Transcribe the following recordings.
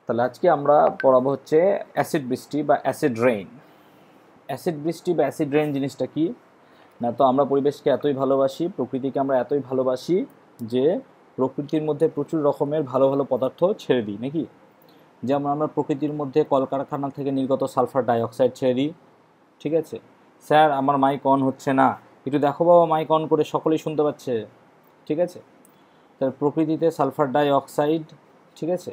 তাহলে আজকে আমরা পড়াবো হচ্ছে অ্যাসিড বৃষ্টি বা অ্যাসিড রেইন। অ্যাসিড বৃষ্টি বা অ্যাসিড রেইন জিনিসটা কি না, তো আমরা পরিবেশকে এতই ভালোবাসি, প্রকৃতিকে আমরা এতই ভালোবাসি যে প্রকৃতির মধ্যে প্রচুর রকমের ভালো ভালো পদার্থ ছেড়ে দিই নাকি। যেমন আমরা প্রকৃতির মধ্যে কলকারখানা থেকে নির্গত সালফার ডাইঅক্সাইড ছেড়ে দিই। ঠিক আছে স্যার, আমার মাইক অন হচ্ছে না, একটু দেখো বাবা মাইক অন করে, সকলেই শুনতে পাচ্ছে। ঠিক আছে, তাহলে প্রকৃতিতে সালফার ডাইঅক্সাইড, ঠিক আছে,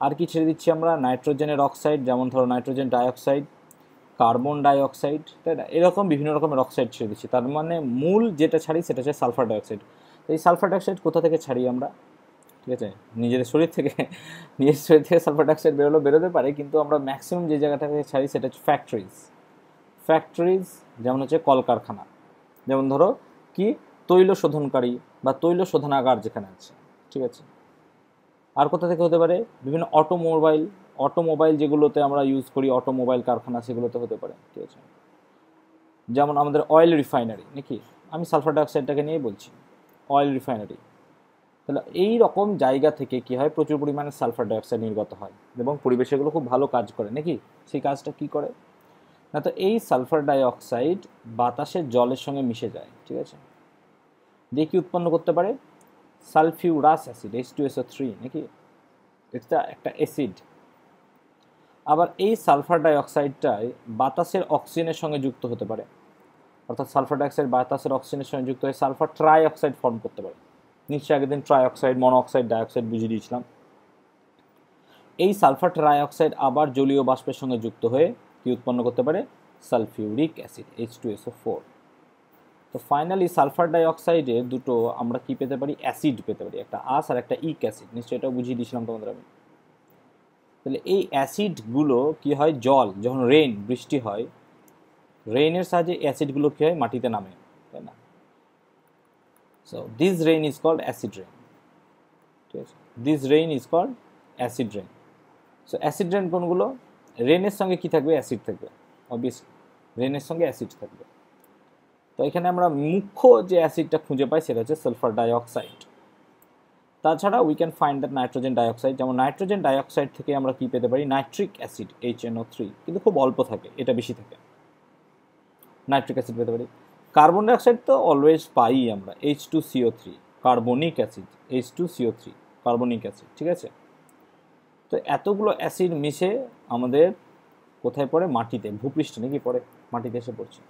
আর কি ছেড়ে দিচ্ছি আমরা, নাইট্রোজেনের অক্সাইড, যেমন ধরো নাইট্রোজেন ডাইঅক্সাইড, কার্বন ডাইঅক্সাইড, তাই না, এরকম বিভিন্ন রকমের অক্সাইড ছেড়ে দিচ্ছি। তার মানে মূল যেটা ছাড়ি সেটা হচ্ছে সালফার ডাইঅক্সাইড। এই সালফার ডাইঅক্সাইড কোথা থেকে ছাড়ি আমরা? ঠিক আছে, নিজের শরীর থেকে নিজের শরীর থেকে সালফার ডাইঅক্সাইড বেরোতে পারে, কিন্তু আমরা ম্যাক্সিমাম যে জায়গাটা থেকে ছাড়ি সেটা হচ্ছে ফ্যাক্টরিজ, যেমন হচ্ছে কলকারখানা, যেমন ধরো কি তৈল শোধনকারী বা তৈল শোধনাগার যেখানে আছে। ঠিক আছে, আর কোথা থেকে হতে পারে, বিভিন্ন অটোমোবাইল যেগুলোতে আমরা ইউজ করি, অটোমোবাইল কারখানা, সেগুলোতে হতে পারে। ঠিক আছে, যেমন আমাদের অয়েল রিফাইনারি নাকি, আমি সালফার ডাইঅক্সাইডটাকে নিয়েই বলছি, অয়েল রিফাইনারি। তাহলে এই রকম জায়গা থেকে কি হয়, প্রচুর পরিমাণে সালফার ডাইঅক্সাইড নির্গত হয় এবং পরিবেশে এগুলো খুব ভালো কাজ করে নাকি। সেই কাজটা কি করে না, তো এই সালফার ডাইঅক্সাইড বাতাসের জলের সঙ্গে মিশে যায়। ঠিক আছে, দিয়ে কি উৎপন্ন করতে পারে, সালফিউরাস অ্যাসিড H2SO3 নাকি, এটা একটা অ্যাসিড। আবার এই সালফার ডাইঅক্সাইডটাই বাতাসের অক্সিজেনের সঙ্গে যুক্ত হতে পারে, অর্থাৎ সালফার ডাইঅক্সাইড বাতাসের অক্সিজেনের সঙ্গে যুক্ত হয়ে সালফার ট্রাই অক্সাইড ফর্ম করতে পারে। নিশ্চয়ই আগের দিন ট্রাই অক্সাইড, মনো অক্সাইড, ডাইঅক্সাইড বুঝিয়ে দিয়েছিলাম। এই সালফার ট্রাই অক্সাইড আবার জলীয় বাষ্পের সঙ্গে যুক্ত হয়ে কি উৎপন্ন করতে পারে, সালফিউরিক অ্যাসিড H2SO4। তো ফাইনালি সালফার ডাইঅক্সাইডে দুটো আমরা কি পেতে পারি, অ্যাসিড পেতে পারি, একটা আস আর একটা ইক অ্যাসিড। নিশ্চয়ই এটাও বুঝিয়ে দিয়েছিলাম তোমাদের আমি। তাহলে এই অ্যাসিডগুলো কি হয়, জল যখন বৃষ্টি হয়, রেইনের সাহায্যে অ্যাসিডগুলো কি হয়, মাটিতে নামে, তাই না। So this rain is called acid rain. ঠিক আছে, this rain is called acid rain. So acid rain কোনগুলো, রেইনের সঙ্গে কি থাকবে, অ্যাসিড থাকবে, অবভিয়াসলি রেইনের সঙ্গে অ্যাসিড থাকবে। তো এখানে আমরা মুখ্য যে অ্যাসিডটা খুঁজে পাই সেটা হচ্ছে সালফার ডাইঅক্সাইড। তাছাড়া we can find that nitrogen dioxide, যেমন নাইট্রোজেন ডাইঅক্সাইড থেকে আমরা কি পেতে পারি, নাইট্রিক অ্যাসিড HNO3, কিন্তু খুব অল্প থাকে, এটা বেশি থাকে, নাইট্রিক অ্যাসিড পেতে পারি। কার্বন ডাইঅক্সাইড তো অলওয়েজ পাই আমরা, H2CO3, carbonic acid H2CO3, carbonic acid. ঠিক আছে, তো এতগুলো অ্যাসিড মিশে আমাদের কোথায় পড়ে, মাটিতে, ভূপৃষ্ঠে নাকি পড়ে, মাটিতে এসে পড়ছে।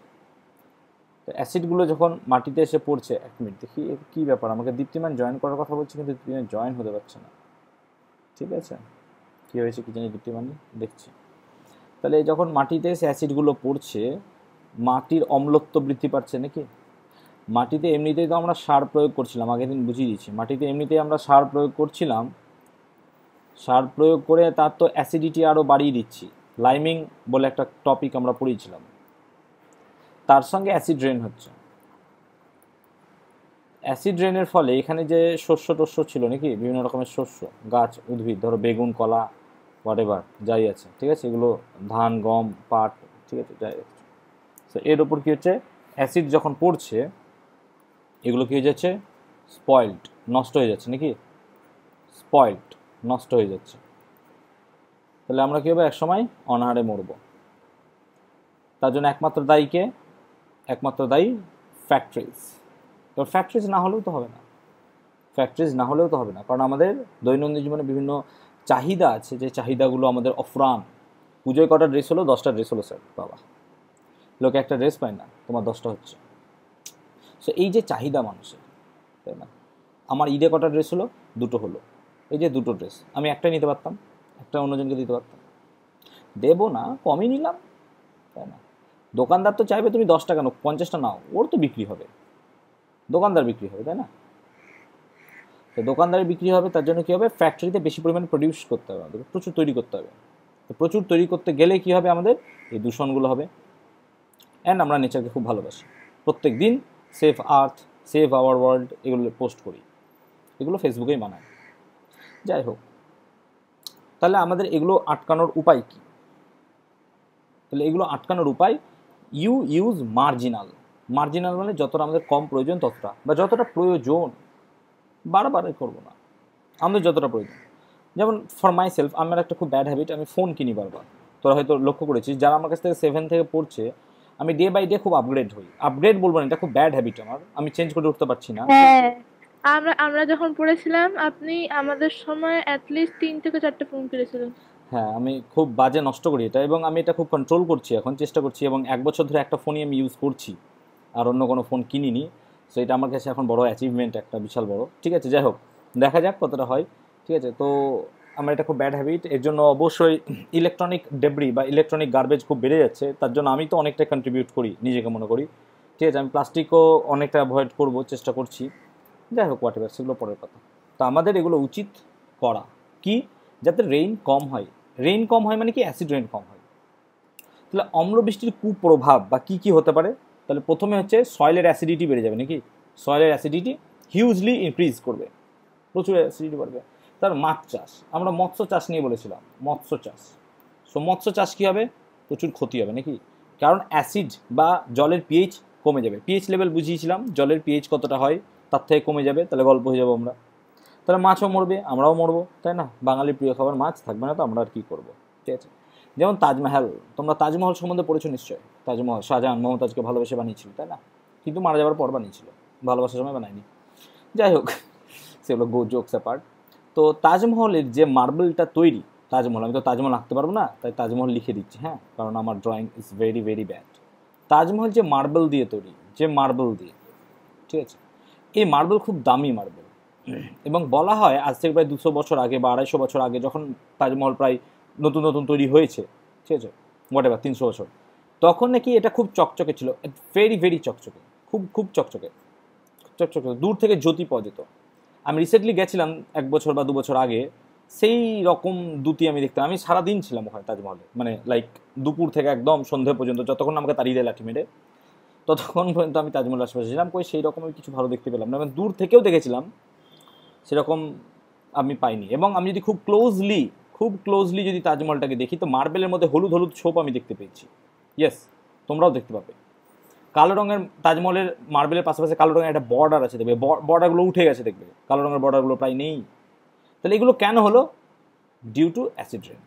তো অ্যাসিডগুলো যখন মাটিতে এসে পড়ছে, এক মিনিট দেখি কী ব্যাপার, আমাকে দীপ্তিমান জয়েন করার কথা বলছে কিন্তু দীপ্তিমান জয়েন হতে পারছে না। ঠিক আছে, কী হয়েছে কি জানি, দীপ্তিমান দেখছি। তাহলে যখন মাটিতে এসে অ্যাসিডগুলো পড়ছে, মাটির অম্লত্ব বৃদ্ধি পাচ্ছে নাকি। মাটিতে এমনিতেই তো আমরা সার প্রয়োগ করছিলাম, আগের দিন বুঝিয়ে দিচ্ছি, মাটিতে এমনিতেই আমরা সার প্রয়োগ করছিলাম, সার প্রয়োগ করে তার তো অ্যাসিডিটি আরও বাড়িয়ে দিচ্ছি, লাইমিং বলে একটা টপিক আমরা পড়িয়েছিলাম, তার সঙ্গে অ্যাসিড রেন হচ্ছে। অ্যাসিড রেনের ফলে এখানে যে শস্য টস্য ছিল নাকি, বিভিন্ন রকমের শস্য, গাছ, উদ্ভিদ, ধরো বেগুন, কলা, হোয়াটএভার যাই আছে, ঠিক আছে, এগুলো ধান, গম, পাট, ঠিক আছে, যাই আছে। তো এর ওপর কী হচ্ছে, অ্যাসিড যখন পড়ছে এগুলো কী হয়ে যাচ্ছে, স্পয়েলড, নষ্ট হয়ে যাচ্ছে নাকি, স্পয়েলড, নষ্ট হয়ে যাচ্ছে। তাহলে আমরা কী হবে, একসময় অনাহারে মরব। তার জন্য একমাত্র দায়ী ফ্যাক্টরিজ। তো ফ্যাক্টরিজ না হলেও তো হবে না, কারণ আমাদের দৈনন্দিন জীবনে বিভিন্ন চাহিদা আছে, যে চাহিদাগুলো আমাদের অফুরান। পুজোয় কটা ড্রেস হলো, 10টা ড্রেস হলো স্যার, বাবা, লোকে একটা ড্রেস পায় না, তোমার 10টা হচ্ছে। সো এই যে চাহিদা মানুষের, তাই না, আমার ঈদে কটা ড্রেস হলো, 2টো হলো, এই যে 2টো ড্রেস, আমি একটাই নিতে পারতাম, একটা অন্যজনকে দিতে পারতাম, দেবো না, কমই নিলাম, তাই না। দোকানদার তো চাইবে তুমি 10টা কেন, 50টা নাও, ওর তো বিক্রি হবে, দোকানদার বিক্রি হবে, তাই না। তো দোকানদারের বিক্রি হবে, তার জন্য কী হবে, ফ্যাক্টরিতে বেশি পরিমাণে প্রডিউস করতে হবে, আমাদের প্রচুর তৈরি করতে হবে। তো প্রচুর তৈরি করতে গেলে কী হবে, আমাদের এই দূষণগুলো হবে। অ্যান্ড আমরা নেচারকে খুব ভালোবাসি, প্রত্যেক দিন save earth, save our world এগুলো পোস্ট করি, এগুলো ফেসবুকেই বানায়। যাই হোক, তাহলে আমাদের এগুলো আটকানোর উপায় কী? তাহলে এগুলো আটকানোর উপায়, ইউজ মার্জিনাল মানে যতটা আমাদের কম প্রয়োজন ততটা, বা যতটা প্রয়োজন, বারবার করবো না, আমাদের যতটা প্রয়োজন। যেমন ফর মাই সেলফ আমার একটা খুব ব্যাড হ্যাবিট, আমি ফোন কিনি বারবার। তোরা হয়তো লক্ষ্য করেছিস যারা আমার কাছ থেকে 7 থেকে পড়ছে, আমি ডে বাই ডে খুব আপগ্রেড হই। আপগ্রেড বলবো না, এটা খুব ব্যাড হ্যাবিট আমার, আমি চেঞ্জ করে উঠতে পারছি না। হ্যাঁ, আমরা যখন পড়েছিলাম আপনি আমাদের সময় অ্যাটলিস্ট 3 থেকে 4টা ফোন কিনেছিলেন। হ্যাঁ, আমি খুব বাজে নষ্ট করি এটা, এবং আমি এটা খুব কন্ট্রোল করছি এখন, চেষ্টা করছি, এবং 1 বছর ধরে একটা ফোনই আমি ইউজ করছি, আর অন্য কোনো ফোন কিনিনি। সো এটা আমার কাছে এখন বড় অ্যাচিভমেন্ট, একটা বিশাল বড়। ঠিক আছে, যাই হোক, দেখা যাক কতটা হয়। ঠিক আছে, তো আমার এটা খুব ব্যাড হ্যাবিট, এর জন্য অবশ্যই ইলেকট্রনিক ডেব্রি বা ইলেকট্রনিক গার্বেজ খুব বেড়ে যাচ্ছে, তার জন্য আমি তো অনেকটা কন্ট্রিবিউট করি নিজেকে মনে করি। ঠিক আছে, আমি প্লাস্টিকও অনেকটা অ্যাভয়েড করবো, চেষ্টা করছি। যাই হোক, হোয়াট এভার, সেগুলো পরের কথা। তো আমাদের এগুলো উচিত করা কি, যাতে রেইন কম হয়। রেইন কম হয় মানে কি, অ্যাসিড রেইন কম হয়। তাহলে অম্লবৃষ্টির কুপ্রভাব বা কি কি হতে পারে, তাহলে প্রথমে হচ্ছে সয়েলের অ্যাসিডিটি বেড়ে যাবে নাকি, সয়েলের অ্যাসিডিটি হিউজলি ইনক্রিজ করবে, প্রচুর অ্যাসিডিটি বাড়বে। তার মাছ চাষ, আমরা মৎস্য চাষ নিয়ে বলেছিলাম, মৎস্য চাষ। সো মৎস্য চাষ কী হবে, প্রচুর ক্ষতি হবে নাকি, কারণ অ্যাসিড বা জলের পিএইচ কমে যাবে। পিএইচ লেভেল বুঝিয়েছিলাম, জলের পিএইচ কতটা হয় তার থেকে কমে যাবে, তাহলে গল্প হয়ে যাবো আমরা। তাহলে মাছও মরবে, আমরাও মরবো, তাই না? বাঙালির প্রিয় খাবার মাছ থাকবে না, তো আমরা আর কী করবো? ঠিক আছে, যেমন তাজমহল, তোমরা তাজমহল সম্বন্ধে পড়েছো নিশ্চয়। তাজমহল শাহজাহান মমতাজকে ভালোবেসে বানিয়েছিল, তাই না? কিন্তু মারা যাওয়ার পর বানিয়েছিল, ভালোবাসার সময় বানায়নি। যাই হোক, সেগুলো গো জোকস অ্যাপার্ট। তো তাজমহলের যে মার্বেলটা তৈরি, তাজমহল, আমি তো তাজমহল আঁকতে পারবো না, তাই তাজমহল লিখে দিচ্ছি, হ্যাঁ, কারণ আমার drawing is very very bad. Taj Mahal যে মার্বেল দিয়ে তৈরি, যে মার্বেল দিয়ে, ঠিক আছে, এই মার্বেল খুব দামি মার্বেল, এবং বলা হয় আজ থেকে প্রায় 200 বছর আগে বা 250 বছর আগে, যখন তাজমহল প্রায় নতুন নতুন তৈরি হয়েছে, ঠিক আছে, হোয়াট এভার 300 বছর, তখন নাকি এটা খুব চকচকে ছিল, ভেরি ভেরি চকচকে, খুব খুব চকচকে, চকচকে, দূর থেকে জ্যোতি পাওয়া যেত। আমি রিসেন্টলি গেছিলাম 1 বছর বা 2 বছর আগে, সেই রকম দ্যুতি আমি দেখতাম। আমি সারাদিন ছিলাম ওখানে তাজমহলে, মানে লাইক দুপুর থেকে একদম সন্ধ্যে পর্যন্ত, যতক্ষণ আমাকে তাড়িয়ে দেয় লাঠি মেরে, ততক্ষণ পর্যন্ত আমি তাজমহলের আশেপাশে ছিলাম, কই সেই রকম আমি কিছু ভালো দেখতে পেলাম না, আমি দূর থেকেও দেখেছিলাম, সেরকম আমি পাইনি। এবং আমি যদি খুব ক্লোজলি যদি তাজমহলটাকে দেখি, তো মার্বেলের মধ্যে হলুদ হলুদ ছোপ আমি দেখতে পেয়েছি। ইয়েস, তোমরাও দেখতে পাবে। কালো রঙের তাজমহলের মার্বেলের পাশাপাশি কালো রঙের একটা বর্ডার আছে, দেখবে বর্ডারগুলো উঠে গেছে, দেখবে কালো রঙের বর্ডারগুলো প্রায় নেই। তাহলে এগুলো কেন হলো? Due to acid rain.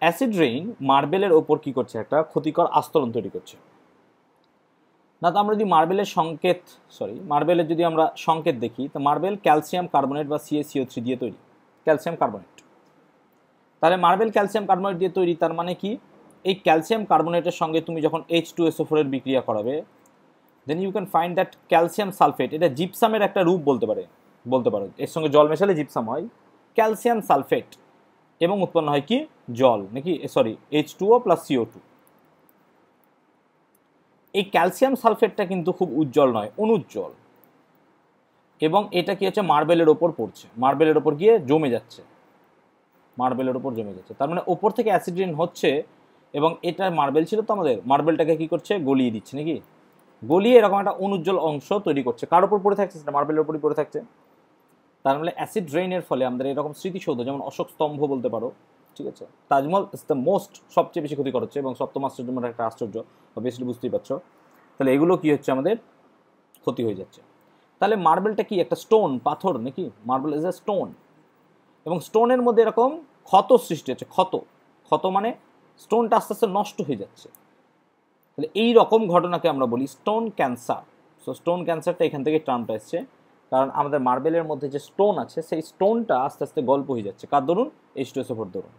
Acid rain মার্বেলের ওপর কি করছে, একটা ক্ষতিকর আস্তরণ তৈরি করছে। না, তো আমরা যদি মার্বেলের যদি আমরা সংকেত দেখি, তো মার্বেল ক্যালসিয়াম কার্বনেট বা CaCO3 দিয়ে তৈরি, ক্যালসিয়াম কার্বনেট। তাহলে মার্বেল ক্যালসিয়াম কার্বনেট দিয়ে তৈরি, তার মানে কি, এই ক্যালসিয়াম কার্বনেটের সঙ্গে তুমি যখন H2SO4 এর বিক্রিয়া করাবে, then you can find that calcium sulphate, এটা জিপসামের একটা রূপ বলতে পারো, এর সঙ্গে জল মেশালে জিপসাম হয়, ক্যালসিয়াম সালফেট, এবং উৎপন্ন হয় কি, জল নাকি, সরি, H2O + CO2। এই ক্যালসিয়াম সালফেটটা কিন্তু খুব উজ্জ্বল নয়, অনুজ্জ্বল, এবং এটা কি হচ্ছে, মার্বেলের ওপর পড়ছে, মার্বেলের ওপর গিয়ে জমে যাচ্ছে, তার মানে ওপর থেকে অ্যাসিড রেইন হচ্ছে, এবং এটা মার্বেল ছিল তো, আমাদের মার্বেলটাকে কি করছে, গলিয়ে দিচ্ছে নাকি, গলিয়ে এরকম একটা অনুজ্জ্বল অংশ তৈরি করছে, কার উপর পড়ে থাকছে, সেটা মার্বেলের উপরই পড়ে থাকছে। তার মানে অ্যাসিড রেইনের ফলে আমাদের এরকম স্মৃতিসৌধ, যেমন অশোক স্তম্ভ বলতে পারো, ঠিক আছে, তাজমহল ইজ দ্য মোস্ট, সবচেয়ে বেশি ক্ষতি হচ্ছে, এবং সপ্তম আশ্চর্যের মধ্যে একটা আশ্চর্য, অবভিয়াসলি বুঝতেই পারছো। তাহলে এগুলো কি হচ্ছে, আমাদের ক্ষতি হয়ে যাচ্ছে। তাহলে মার্বেলটা কি একটা স্টোন, পাথর নাকি, মার্বেল ইজ এ স্টোন, এবং স্টোনের মধ্যে এরকম ক্ষত সৃষ্টি হচ্ছে, ক্ষত মানে স্টোনটা আস্তে আস্তে নষ্ট হয়ে যাচ্ছে। তাহলে এই রকম ঘটনাকে আমরা বলি স্টোন ক্যান্সার। সো স্টোন ক্যান্সারটা এখান থেকে টার্মটা এসছে, কারণ আমাদের মার্বেলের মধ্যে যে স্টোন আছে, সেই স্টোনটা আস্তে আস্তে গল্প হয়ে যাচ্ছে, কার দরুন, H2SO4 দরুন।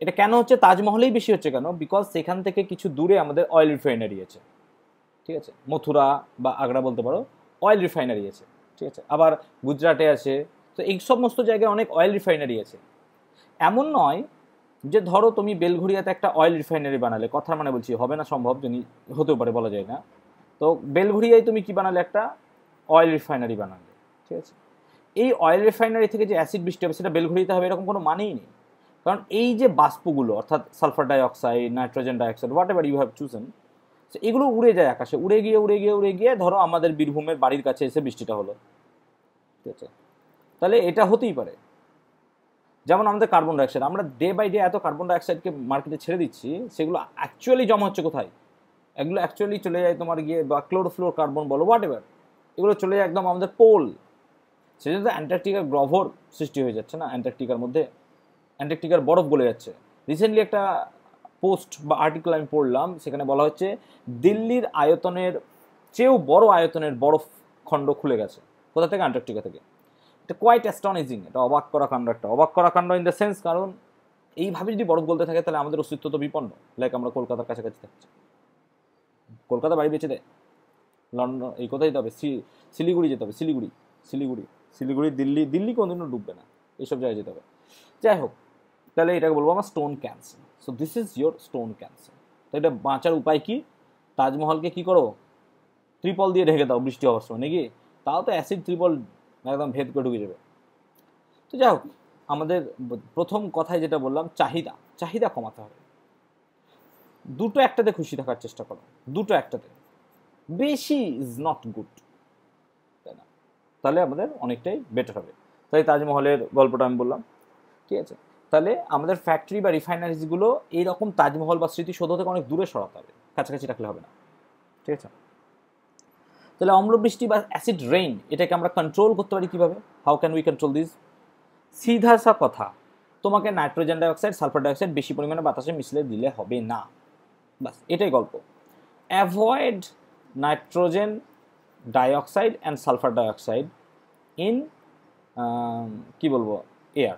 এটা কেন হচ্ছে, তাজমহলেই বেশি হচ্ছে কেন, বিকজ সেখান থেকে কিছু দূরে আমাদের অয়েল রিফাইনারি আছে, ঠিক আছে, মথুরা বা আগ্রা বলতে পারো, অয়েল রিফাইনারি আছে, ঠিক আছে, আবার গুজরাটে আছে। তো এই সমস্ত জায়গায় অনেক অয়েল রিফাইনারি আছে। এমন নয় যে ধরো তুমি বেলঘড়িয়াতে একটা অয়েল রিফাইনারি বানালে, কথার মানে বলছি, হবে না, সম্ভব, যদি হতেও পারে, বলা যায় না। তো বেলঘড়িয়ায় তুমি কি বানালে, একটা অয়েল রিফাইনারি বানালে, ঠিক আছে, এই অয়েল রিফাইনারি থেকে যে অ্যাসিড বৃষ্টি হবে, সেটা বেলঘড়িয়াতে হবে এরকম কোনো মানেই নেই। কারণ এই যে বাষ্পগুলো, অর্থাৎ sulphur dioxide, nitrogen dioxide, whatever you have chosen, এগুলো উড়ে যায় আকাশে, উড়ে গিয়ে ধরো আমাদের বীরভূমের বাড়ির কাছে এসে বৃষ্টিটা হলো, ঠিক আছে। তাহলে এটা হতেই পারে। যেমন আমাদের কার্বন ডাইঅক্সাইড, আমরা ডে বাই ডে এত কার্বন ডাইঅক্সাইডকে মার্কেটে ছেড়ে দিচ্ছি, সেগুলো অ্যাকচুয়ালি জমা হচ্ছে কোথায়, এগুলো অ্যাকচুয়ালি চলে যায় তোমার গিয়ে, বা ক্লোরোফ্লোর কার্বন বলো, হোয়াট এভার, এগুলো চলে যায় একদম আমাদের পোল, সেজন্য তো অ্যান্টার্কটিকার গ্রভর সৃষ্টি হয়ে যাচ্ছে না, অ্যান্টার্কটিকার মধ্যে অ্যান্টার্কটিকার বরফ গলে যাচ্ছে। রিসেন্টলি একটা পোস্ট বা আর্টিকেল আমি পড়লাম, সেখানে বলা হচ্ছে দিল্লির আয়তনের চেয়েও বড় আয়তনের বরফ খণ্ড খুলে গেছে। কোথা থেকে? অ্যান্টার্কটিকা থেকে। এটা কোয়াইট অ্যাস্টনিজিং, এটা অবাক করা কাণ্ড, একটা অবাক করা কাণ্ড ইন দ্য সেন্স, কারণ এইভাবে যদি বরফ গলতে থাকে তাহলে আমাদের অস্তিত্ব তো বিপন্ন। লাইক আমরা কলকাতার কাছাকাছি থাকছি, কলকাতা বাড়ি বেঁচে দেয়, লন্ডন এই কোথায় যেতে হবে, শিলিগুড়ি যেতে হবে, শিলিগুড়ি, দিল্লি কোনোদিনও ডুববে না, এইসব জায়গায় যেতে হবে। যাই হোক, তাহলে এটাকে বলবো আমরা stone cancer. So this is your stone cancer. তো এটা বাঁচার উপায় কি? তাজমহলকে কি করো, ত্রিপল দিয়ে ঢেকে দাও বৃষ্টি হওয়ার সময়, নাকি? তাও তো অ্যাসিড ত্রিপল একদম ভেদ করে ঢুকে যাবে। তো যাই হোক, আমাদের প্রথম কথায় যেটা বললাম, চাহিদা কমাতে হবে। দুটো একটাতে খুশি থাকার চেষ্টা করো, দুটো একটাতে, বেশি ইজ নট গুড, তাই না? তাহলে আমাদের অনেকটাই বেটার হবে। তাই তাজমহলের গল্পটা আমি বললাম, ঠিক আছে? তাহলে আমাদের ফ্যাক্টরি বা রিফাইনারিজগুলো এইরকম তাজমহল বা স্মৃতিসৌধ থেকে অনেক দূরে সরাতে হবে, কাছাকাছি রাখলে হবে না, ঠিক আছে? তাহলে অম্লবৃষ্টি বা অ্যাসিড রেইন, এটাকে আমরা কন্ট্রোল করতে পারি কীভাবে? How can we control this? সিধা সা কথা, তোমাকে নাইট্রোজেন ডাইঅক্সাইড, সালফার ডাইঅক্সাইড বেশি পরিমাণে বাতাসে মিশিয়ে দিলে হবে না, বাস এটাই গল্প। Avoid nitrogen dioxide and sulphur dioxide in কি বলবো, এয়ার,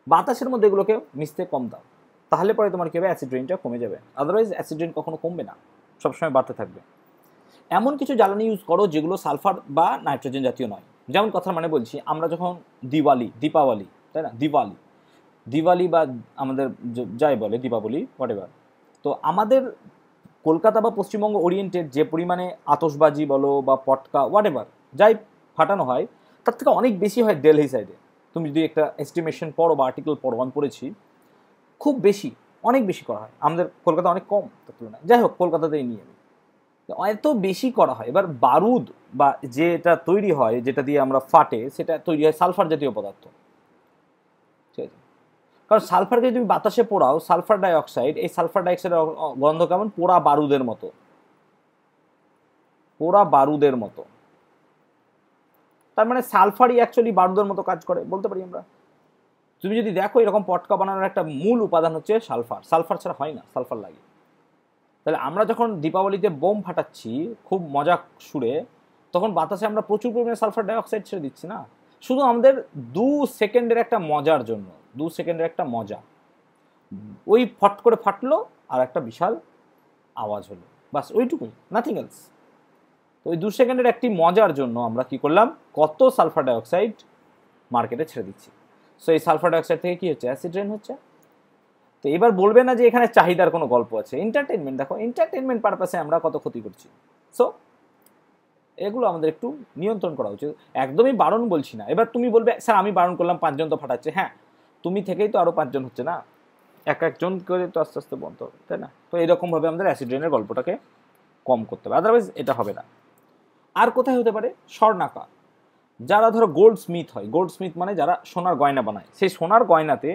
বাতাসের মধ্যে এগুলোকে মিশতে কম দাও, তাহলে পরে তোমার কী হবে, অ্যাসিড রেইনটা কমে যাবে। আদারওয়াইজ অ্যাসিড রেইন কখনো কমবে না, সবসময় বাড়তে থাকবে। এমন কিছু জ্বালানি ইউজ করো যেগুলো সালফার বা নাইট্রোজেন জাতীয় নয়। যেমন কথার মানে বলছি, আমরা যখন দীপাবলি, তাই না, দিওয়ালি বা আমাদের যাই বলে দীপাবলি হোয়াটএভার, তো আমাদের কলকাতা বা পশ্চিমবঙ্গ ওরিয়েন্টেড যে পরিমাণে আতশবাজি বলো বা পটকা হোয়াটএভার যাই ফাটানো হয়, তার থেকে অনেক বেশি হয় দিল্লি সাইডে। তুমি যদি একটা এস্টিমেশন পড়ো বা আর্টিকেল পড়ো, আমি পড়েছি, খুব বেশি, অনেক বেশি করা হয়। আমাদের কলকাতা অনেক কম তার তুলনায়। যাই হোক, কলকাতাতেই নিয়ে আমি, এত বেশি করা হয়। এবার বারুদ বা যেটা তৈরি হয়, যেটা দিয়ে আমরা ফাটে, সেটা তৈরি হয় সালফার জাতীয় পদার্থ, ঠিক আছে? কারণ সালফারকে যদি বাতাসে পোড়াও, সালফার ডাইঅক্সাইড, এই সালফার ডাইঅক্সাইডের গন্ধ কেমন? পোড়া বারুদের মতো। তার মানে সালফারই অ্যাকচুয়ালি বারুদের মতো কাজ করে বলতে পারি আমরা। তুমি যদি দেখো, এরকম পটকা বানানোর একটা মূল উপাদান হচ্ছে সালফার ছাড়া হয় না, সালফার লাগে। তাহলে আমরা যখন দীপাবলিতে বোম ফাটাচ্ছি খুব মজা সুরে, তখন বাতাসে আমরা প্রচুর পরিমাণে সালফার ডাইঅক্সাইড ছেড়ে দিচ্ছি না, শুধু আমাদের 2 সেকেন্ডের একটা মজার জন্য, 2 সেকেন্ডের একটা মজা, ওই ফট করে ফাটলো আর একটা বিশাল আওয়াজ হলো, বাস ওইটুকুই, নাথিং এলস। তো ওই 2 সেকেন্ডের একটি মজার জন্য আমরা কি করলাম, কত সালফার ডাইঅক্সাইড মার্কেটে ছেড়ে দিচ্ছি। সো এই সালফার ডাইঅক্সাইড থেকে কি হচ্ছে, অ্যাসিড রেইন হচ্ছে। তো এবার বলবে না যে এখানে চাহিদার কোনো গল্প আছে, এন্টারটেনমেন্ট, দেখো এন্টারটেনমেন্ট পারপাসে আমরা কত ক্ষতি করছি। সো এগুলো আমাদের একটু নিয়ন্ত্রণ করা উচিত, একদমই বারণ বলছি না। এবার তুমি বলবে, স্যার আমি বারণ করলাম, 5 জন তো ফাটাচ্ছে। হ্যাঁ, তুমি থেকেই তো আরও 5 জন হচ্ছে না, একজন করে তো আস্তে আস্তে বন্ধ হবে, তাই না? তো এরকমভাবে আমাদের অ্যাসিড রেইনের গল্পটাকে কম করতে হবে, আদারওয়াইজ এটা হবে না। আর কোথায় হতে পারে, স্বর্ণাকার, যারা ধরো গোল্ড স্মিথ হয়, গোল্ড স্মিথ মানে যারা সোনার গয়না বানায়, সেই সোনার গয়নাতে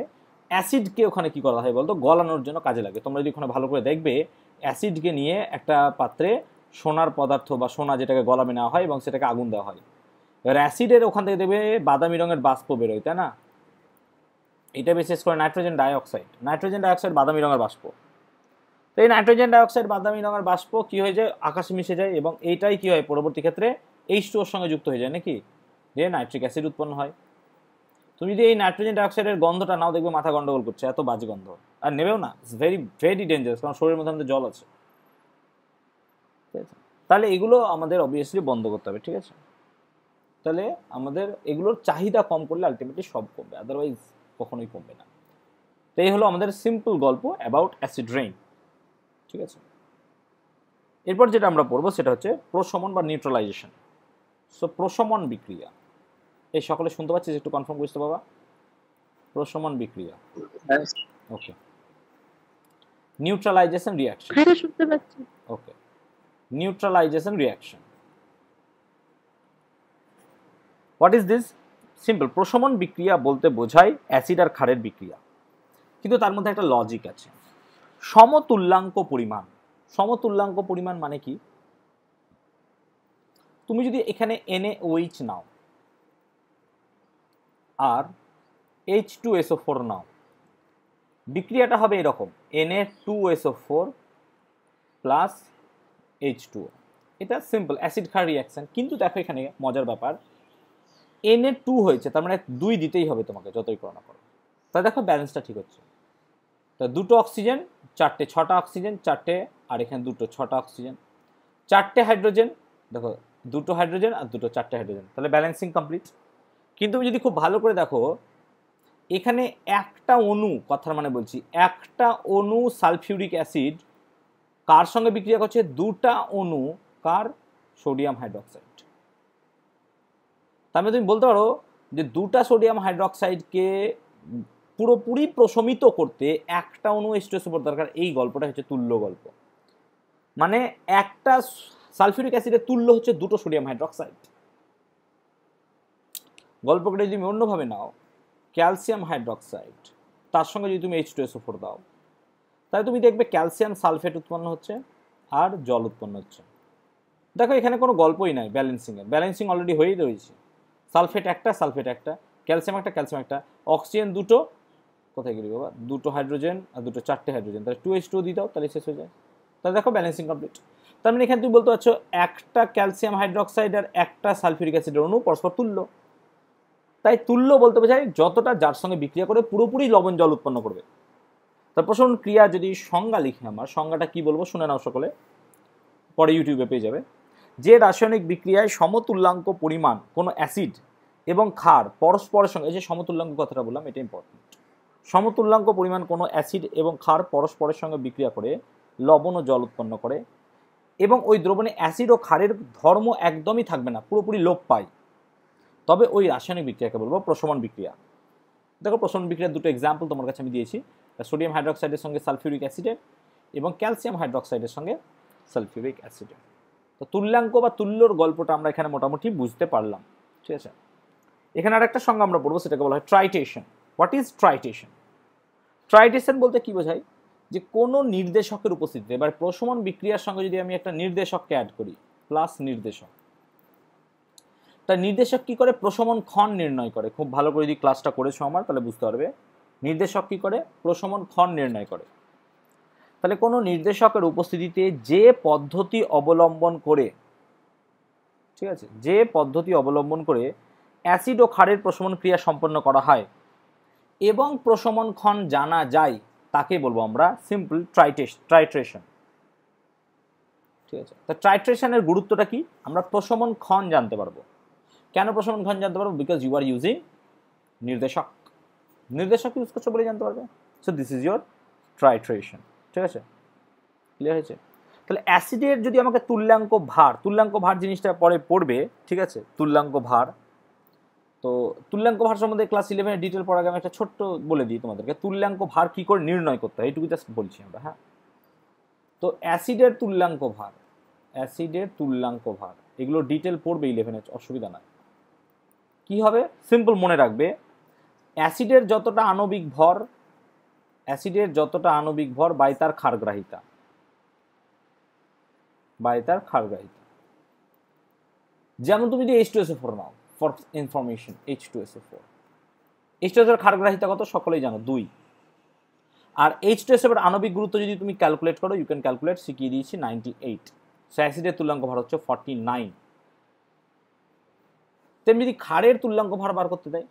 অ্যাসিডকে ওখানে কি করা হয় বলতো, গলানোর জন্য কাজে লাগে। তোমরা যদি ওখানে ভালো করে দেখবে, অ্যাসিডকে নিয়ে একটা পাত্রে সোনার পদার্থ বা সোনা যেটাকে গলামে নেওয়া হয় এবং সেটাকে আগুন দেওয়া হয়। এবার অ্যাসিডের ওখান থেকে দেবে বাদামি রঙের বাষ্প বেরোয়, তাই না? এটা বিশেষ করে নাইট্রোজেন ডাইঅক্সাইড বাদামি রঙের বাষ্প। তো এই নাইট্রোজেন ডাইঅক্সাইড বাদামি রঙের বাষ্প কি হয়ে যায়, আকাশে মিশে যায়, এবং এইটাই কি হয় পরবর্তী ক্ষেত্রে H2O-র সঙ্গে যুক্ত হয়ে যায়, নাকি, যে নাইট্রিক অ্যাসিড উৎপন্ন হয়। তুমি যদি এই নাইট্রোজেন ডাইঅক্সাইডের গন্ধটা নাও, দেখবে মাথা গন্ডগোল করছে, এত বাজে গন্ধ, আর নেবেও না। ইটস ভেরি ভেরি ডেঞ্জারাস, কারণ শরীরের মধ্যে আমাদের জল আছে, ঠিক আছে? তাহলে এগুলো আমাদের অবভিয়াসলি বন্ধ করতে হবে, ঠিক আছে? তাহলে আমাদের এগুলোর চাহিদা কম করলে আলটিমেটলি সব কমবে, আদারওয়াইজ কখনোই কমবে না। তো এই হলো আমাদের সিম্পল গল্প অ্যাবাউট অ্যাসিড রেইন, ঠিক আছে? এরপর যেটা আমরা পড়বো সেটা হচ্ছে প্রশমন বা নিউট্রালাইজেশন। সো প্রশমন বিক্রিয়া, এই সকলে শুনতে পাচ্ছিস, একটু কনফার্ম করতে বাবা, প্রশমন বিক্রিয়া, ওকে। নিউট্রালাইজেশন রিঅ্যাকশন, হ্যাঁ শুনতে পাচ্ছি, okay. Neutralization reaction, what is this? Simple, প্রশমন বিক্রিয়া বলতে বোঝায় অ্যাসিড আর ক্ষারের বিক্রিয়া, কিন্তু তার মধ্যে একটা লজিক আছে। সমতুল্যাঙ্ক পরিমাণ মানে কি? তুমি যদি এখানে NaOH নাও, আর H2SO4 নাও, বিক্রিয়াটা হবে এরকম Na2SO4 প্লাস H2O। এটা সিম্পল অ্যাসিড ক্ষার রিয়াকশন। কিন্তু দেখো এখানে মজার ব্যাপার, Na2 হয়েছে, তার মানে 2 দিতেই হবে তোমাকে যতই করো না করো। তাহলে দেখো ব্যালেন্সটা ঠিক হচ্ছে। তা দুটো অক্সিজেন, চারটে, 6টা অক্সিজেন, চারটে, আর এখানে দুটো, 6টা অক্সিজেন, চারটে হাইড্রোজেন, দেখো দুটো হাইড্রোজেন আর দুটো, চারটে হাইড্রোজেন, তাহলে ব্যালেন্সিং কমপ্লিট। কিন্তু তুমি যদি খুব ভালো করে দেখো, এখানে একটা অণু, কথার মানে বলছি, একটা অণু সালফিউরিক অ্যাসিড কার সঙ্গে বিক্রিয়া করছে? দুটা অণু, কার? Sodium hydroxide. তার মানে তুমি বলতে পারো যে দুটা সোডিয়াম হাইড্রোক্সাইডকে পুরোপুরি প্রশমিত করতে একটা অণু H2SO4 দরকার। এই গল্পটা হচ্ছে তুল্য গল্প। মানে একটা সালফিউরিক অ্যাসিডের তুল্য হচ্ছে দুটো সোডিয়াম হাইড্রোক্সাইড। গল্পটা যদি তুমি অন্যভাবে নাও, ক্যালসিয়াম হাইড্রোক্সাইড তার সঙ্গে যদি তুমি H2SO4 দাও, তাহলে তুমি দেখবে ক্যালসিয়াম সালফেট উৎপন্ন হচ্ছে আর জল উৎপন্ন হচ্ছে। দেখো এখানে কোনো গল্পই নাই ব্যালেন্সিংয়ের, ব্যালেন্সিং অলরেডি হয়েই রয়েছে। সালফেট একটা, সালফেট একটা, ক্যালসিয়াম একটা, ক্যালসিয়াম একটা, অক্সিজেন দুটো, কোথায় গেলি বাবা, দুটো হাইড্রোজেন আর দুটো, চারটে হাইড্রোজেন, তাহলে 2H2 দিয়ে দাও, তাহলে শেষ হয়ে যায়। তাহলে দেখো ব্যালেন্সিং কমপ্লিট। তার মানে এখানে তুমি বলতে পারছো একটা ক্যালসিয়াম হাইড্রোক্সাইড আর একটা সালফিউরিক অ্যাসিডের অণু পরস্পর তুল্য। তাই তুল্য বলতে বোঝায় যতটা যার সঙ্গে বিক্রিয়া করে পুরোপুরি লবণ জল উৎপন্ন করবে। তার প্রসারণ ক্রিয়া যদি সংজ্ঞা লিখে, আমার সংজ্ঞাটা কি বলবো শুনে নাও সকলে, পরে ইউটিউবে পেয়ে যাবে। যে রাসায়নিক বিক্রিয়ায় সমতুল্যাঙ্ক পরিমাণ কোনো অ্যাসিড এবং ক্ষার পরস্পরের সঙ্গে, এই যে সমতুল্যাঙ্ক কথাটা বললাম, এটা ইম্পর্টেন্ট, সমতুল্যাঙ্ক পরিমাণ কোনো অ্যাসিড এবং ক্ষার পরস্পরের সঙ্গে বিক্রিয়া করে লবণ ও জল উৎপন্ন করে, এবং ওই দ্রবণে অ্যাসিড ও ক্ষারের ধর্ম একদমই থাকবে না, পুরোপুরি লোপ পায়, তবে ওই রাসায়নিক বিক্রিয়াকে বলবো প্রশমন বিক্রিয়া। দেখো প্রশমন বিক্রিয়ার দুটো এক্সাম্পল তোমার কাছে আমি দিয়েছি, সোডিয়াম হাইড্রোক্সাইডের সঙ্গে সালফিউরিক অ্যাসিডের এবং ক্যালসিয়াম হাইড্রোক্সাইডের সঙ্গে সালফিউরিক অ্যাসিডের। তো তুল্যাঙ্ক বা তুল্যর গল্পটা আমরা এখানে মোটামুটি বুঝতে পারলাম, ঠিক আছে। এখানে আর একটা সংজ্ঞা আমরা পড়বো, সেটাকে বলা হয় titration. What is titration? Titration বলতে কি বোঝায়? যে কোনো নির্দেশকের উপস্থিতিতে, এবার প্রশমন বিক্রিয়ার সঙ্গে যদি আমি একটা নির্দেশককে অ্যাড করি, প্লাস নির্দেশক, তার নির্দেশক কি করে? প্রশমন ক্ষণ নির্ণয় করে। খুব ভালো করে যদি ক্লাসটা করেছো আমার, তাহলে বুঝতে পারবে নির্দেশক কি করে, প্রশমন ক্ষণ নির্ণয় করে। তাহলে কোনো নির্দেশকের উপস্থিতিতে যে পদ্ধতি অবলম্বন করে, ঠিক আছে, যে পদ্ধতি অবলম্বন করে অ্যাসিড ও ক্ষারের প্রশমন ক্রিয়া সম্পন্ন করা হয় এবং প্রশমন ক্ষণ জানা যায়, তাকে বলবো আমরা সিম্পল ট্রাইট্রেশন, ঠিক আছে। তা ট্রাইট্রেশনের গুরুত্বটা কি? আমরা প্রশমন ক্ষণ জানতে পারবো। কেন প্রশমন ক্ষণ জানতে পারবো? বিকজ ইউ আর ইউজিং নির্দেশক, নির্দেশক ইউজ করছো বলে জানতে পারবে। So this is your trituration, ঠিক আছে, ক্লিয়ার হয়েছে? তাহলে অ্যাসিডের যদি আমাকে তুল্যাঙ্ক ভার, তুল্যাঙ্ক ভার জিনিসটা পরে পড়বে, ঠিক আছে, তুল্যাঙ্ক ভার। তো তুল্যাঙ্ক ভার সম্বন্ধে ক্লাস 11 ডিটেল পড়া আমি একটা ছোট্ট বলে দিই তোমাদেরকে, তুল্যাঙ্ক ভার কি করে নির্ণয় করতে হয় এইটুকু জাস্ট বলছি আমরা, হ্যাঁ। তো অ্যাসিডের তুল্যাঙ্ক ভার, অ্যাসিডের তুল্যাঙ্ক ভার, এগুলো ডিটেল পড়বে 11-এ, অসুবিধা নাই। কি হবে? সিম্পল মনে রাখবে, অ্যাসিডের যতটা আণবিক ভর, অ্যাসিডের যতটা আণবিক ভর বাই তার ক্ষারগ্রাহিতা, বাই তার ক্ষারগ্রাহিতা। যেমন তুমি যদি H2SO4 now, for information, H2SO4, H2SO4 ক্ষারগ্রাহিতা কত সকলেই জানো, 2। আর H2SO4 আণবিক গুরুত্ব যদি তুমি ক্যালকুলেট করো, ইউ ক্যান ক্যালকুলেট, শিখিয়ে দিয়েছি 98। সো অ্যাসিডের তুল্যাঙ্ক ভার হচ্ছে 49। তেমনি যদি ক্ষারের তুল্যাঙ্ক ভার বার করতে দেয়,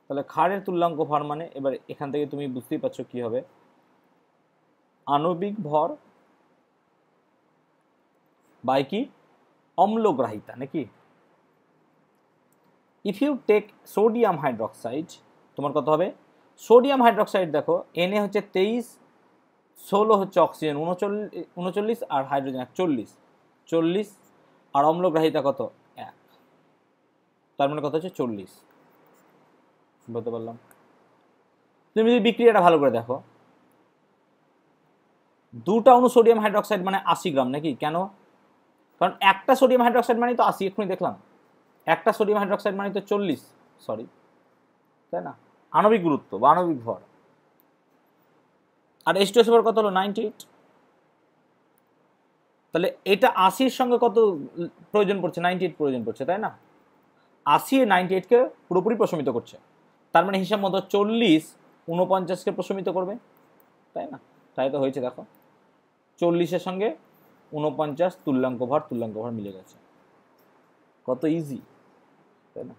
তাহলে ক্ষারের তুল্যাঙ্ক ভার মানে, এবার এখান থেকে তুমি বুঝতেই পারছো কি হবে, আণবিক ভর বাই কি, অম্লগ্রাহিতা নাকি। If you take sodium hydroxide, তোমার কত হবে? সোডিয়াম হাইড্রোক্সাইড দেখো, Na হচ্ছে 23, 16 হচ্ছে অক্সিজেন 39 আর হাইড্রোজেন 40, আর অম্লগ্রাহিতা কত? 1। তার মানে কত হচ্ছে? 40। বলতে পারলাম? তুমি যদি বিক্রিয়াটা ভালো করে দেখো, দুটা অণু সোডিয়াম হাইড্রোক্সাইড মানে 80 গ্রাম নাকি। কেন? কারণ একটা সোডিয়াম হাইড্রোক্সাইড মানে তো 80, এক্ষুনি দেখলাম, একটা সোডিয়াম হাইড্রোক্সাইড মানে তো 40, সরি, তাই না, আণবিক গুরুত্ব বা আণবিক ভর। আর H2SO4 কত হলো? 98। তাহলে এটা 80-র সঙ্গে কত প্রয়োজন পড়ছে? 98 প্রয়োজন পড়ছে, তাই না। 80 98কে পুরোপুরি প্রশমিত করছে, তার মানে হিসাব মতো 40 49কে প্রশমিত করবে, তাই না? তাই তো হয়েছে, দেখো 40-এর সঙ্গে 49 তুল্যাঙ্ক ভার মিলে গেছে, কত ইজি, তাই না?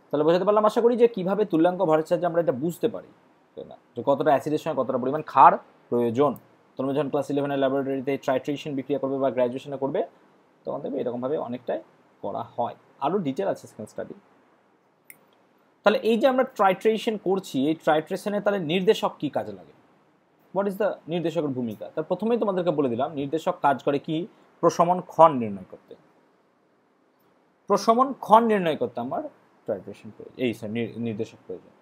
তাহলে বোঝাতে পারলাম আশা করি যে কিভাবে তুল্যাঙ্ক ভারের সাহায্যে আমরা এটা বুঝতে পারি, তাই না, যে কতটা অ্যাসিডের সঙ্গে কতটা পরিমাণ ক্ষার প্রয়োজন। তোমরা যখন ক্লাস 11-এর ল্যাবরেটরিতে ট্রাইট্রেশন বিক্রিয়া করবে বা গ্র্যাজুয়েশনে করবে তখন দেখবে এরকমভাবে অনেকটাই করা হয়, আরও ডিটেল আছে সেকেন্ড স্টাডি। তাহলে এই যে আমরা ট্রাইট্রেশন করছি, এই ট্রাইট্রেশনে তাহলে নির্দেশক কি কাজে লাগে, হোয়াট ইজ দ্য নির্দেশকের ভূমিকা? তার প্রথমেই তোমাদেরকে বলে দিলাম নির্দেশক কাজ করে কি, প্রশমন ক্ষণ নির্ণয় করতে। প্রশমন ক্ষণ নির্ণয় করতে আমার ট্রাইট্রেশন প্রয়োজন, এই নির্দেশক প্রয়োজন।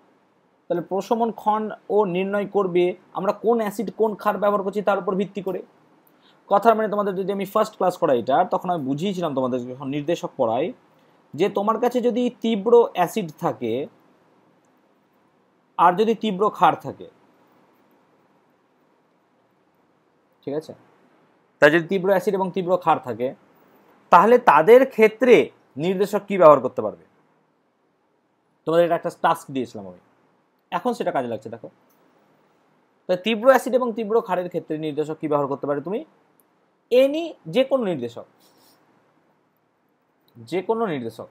তাহলে প্রশমন ক্ষণ ও নির্ণয় করবে আমরা কোন অ্যাসিড কোন ক্ষার ব্যবহার করছি তার উপর ভিত্তি করে। কথার মানে তোমাদের যদি আমি ফার্স্ট ক্লাস করাই এটা, তখন আমি বুঝিয়েছিলাম তোমাদের যখন নির্দেশক পড়াই, যে তোমার কাছে যদি তীব্র অ্যাসিড থাকে আর যদি তীব্র ক্ষার থাকে, ঠিক আছে, তাই যদি তীব্র অ্যাসিড এবং তীব্র ক্ষার থাকে তাহলে তাদের ক্ষেত্রে নির্দেশক কি ব্যবহার করতে পারবে। তোমাদের এটা একটা টাস্ক দিয়েছিলাম আমি, এখন সেটা কাজে লাগছে, দেখো। তাই তীব্র অ্যাসিড এবং তীব্র ক্ষারের ক্ষেত্রে নির্দেশক কি ব্যবহার করতে পারে তুমি, এনি যে কোনো নির্দেশক, যে কোনো নির্দেশক,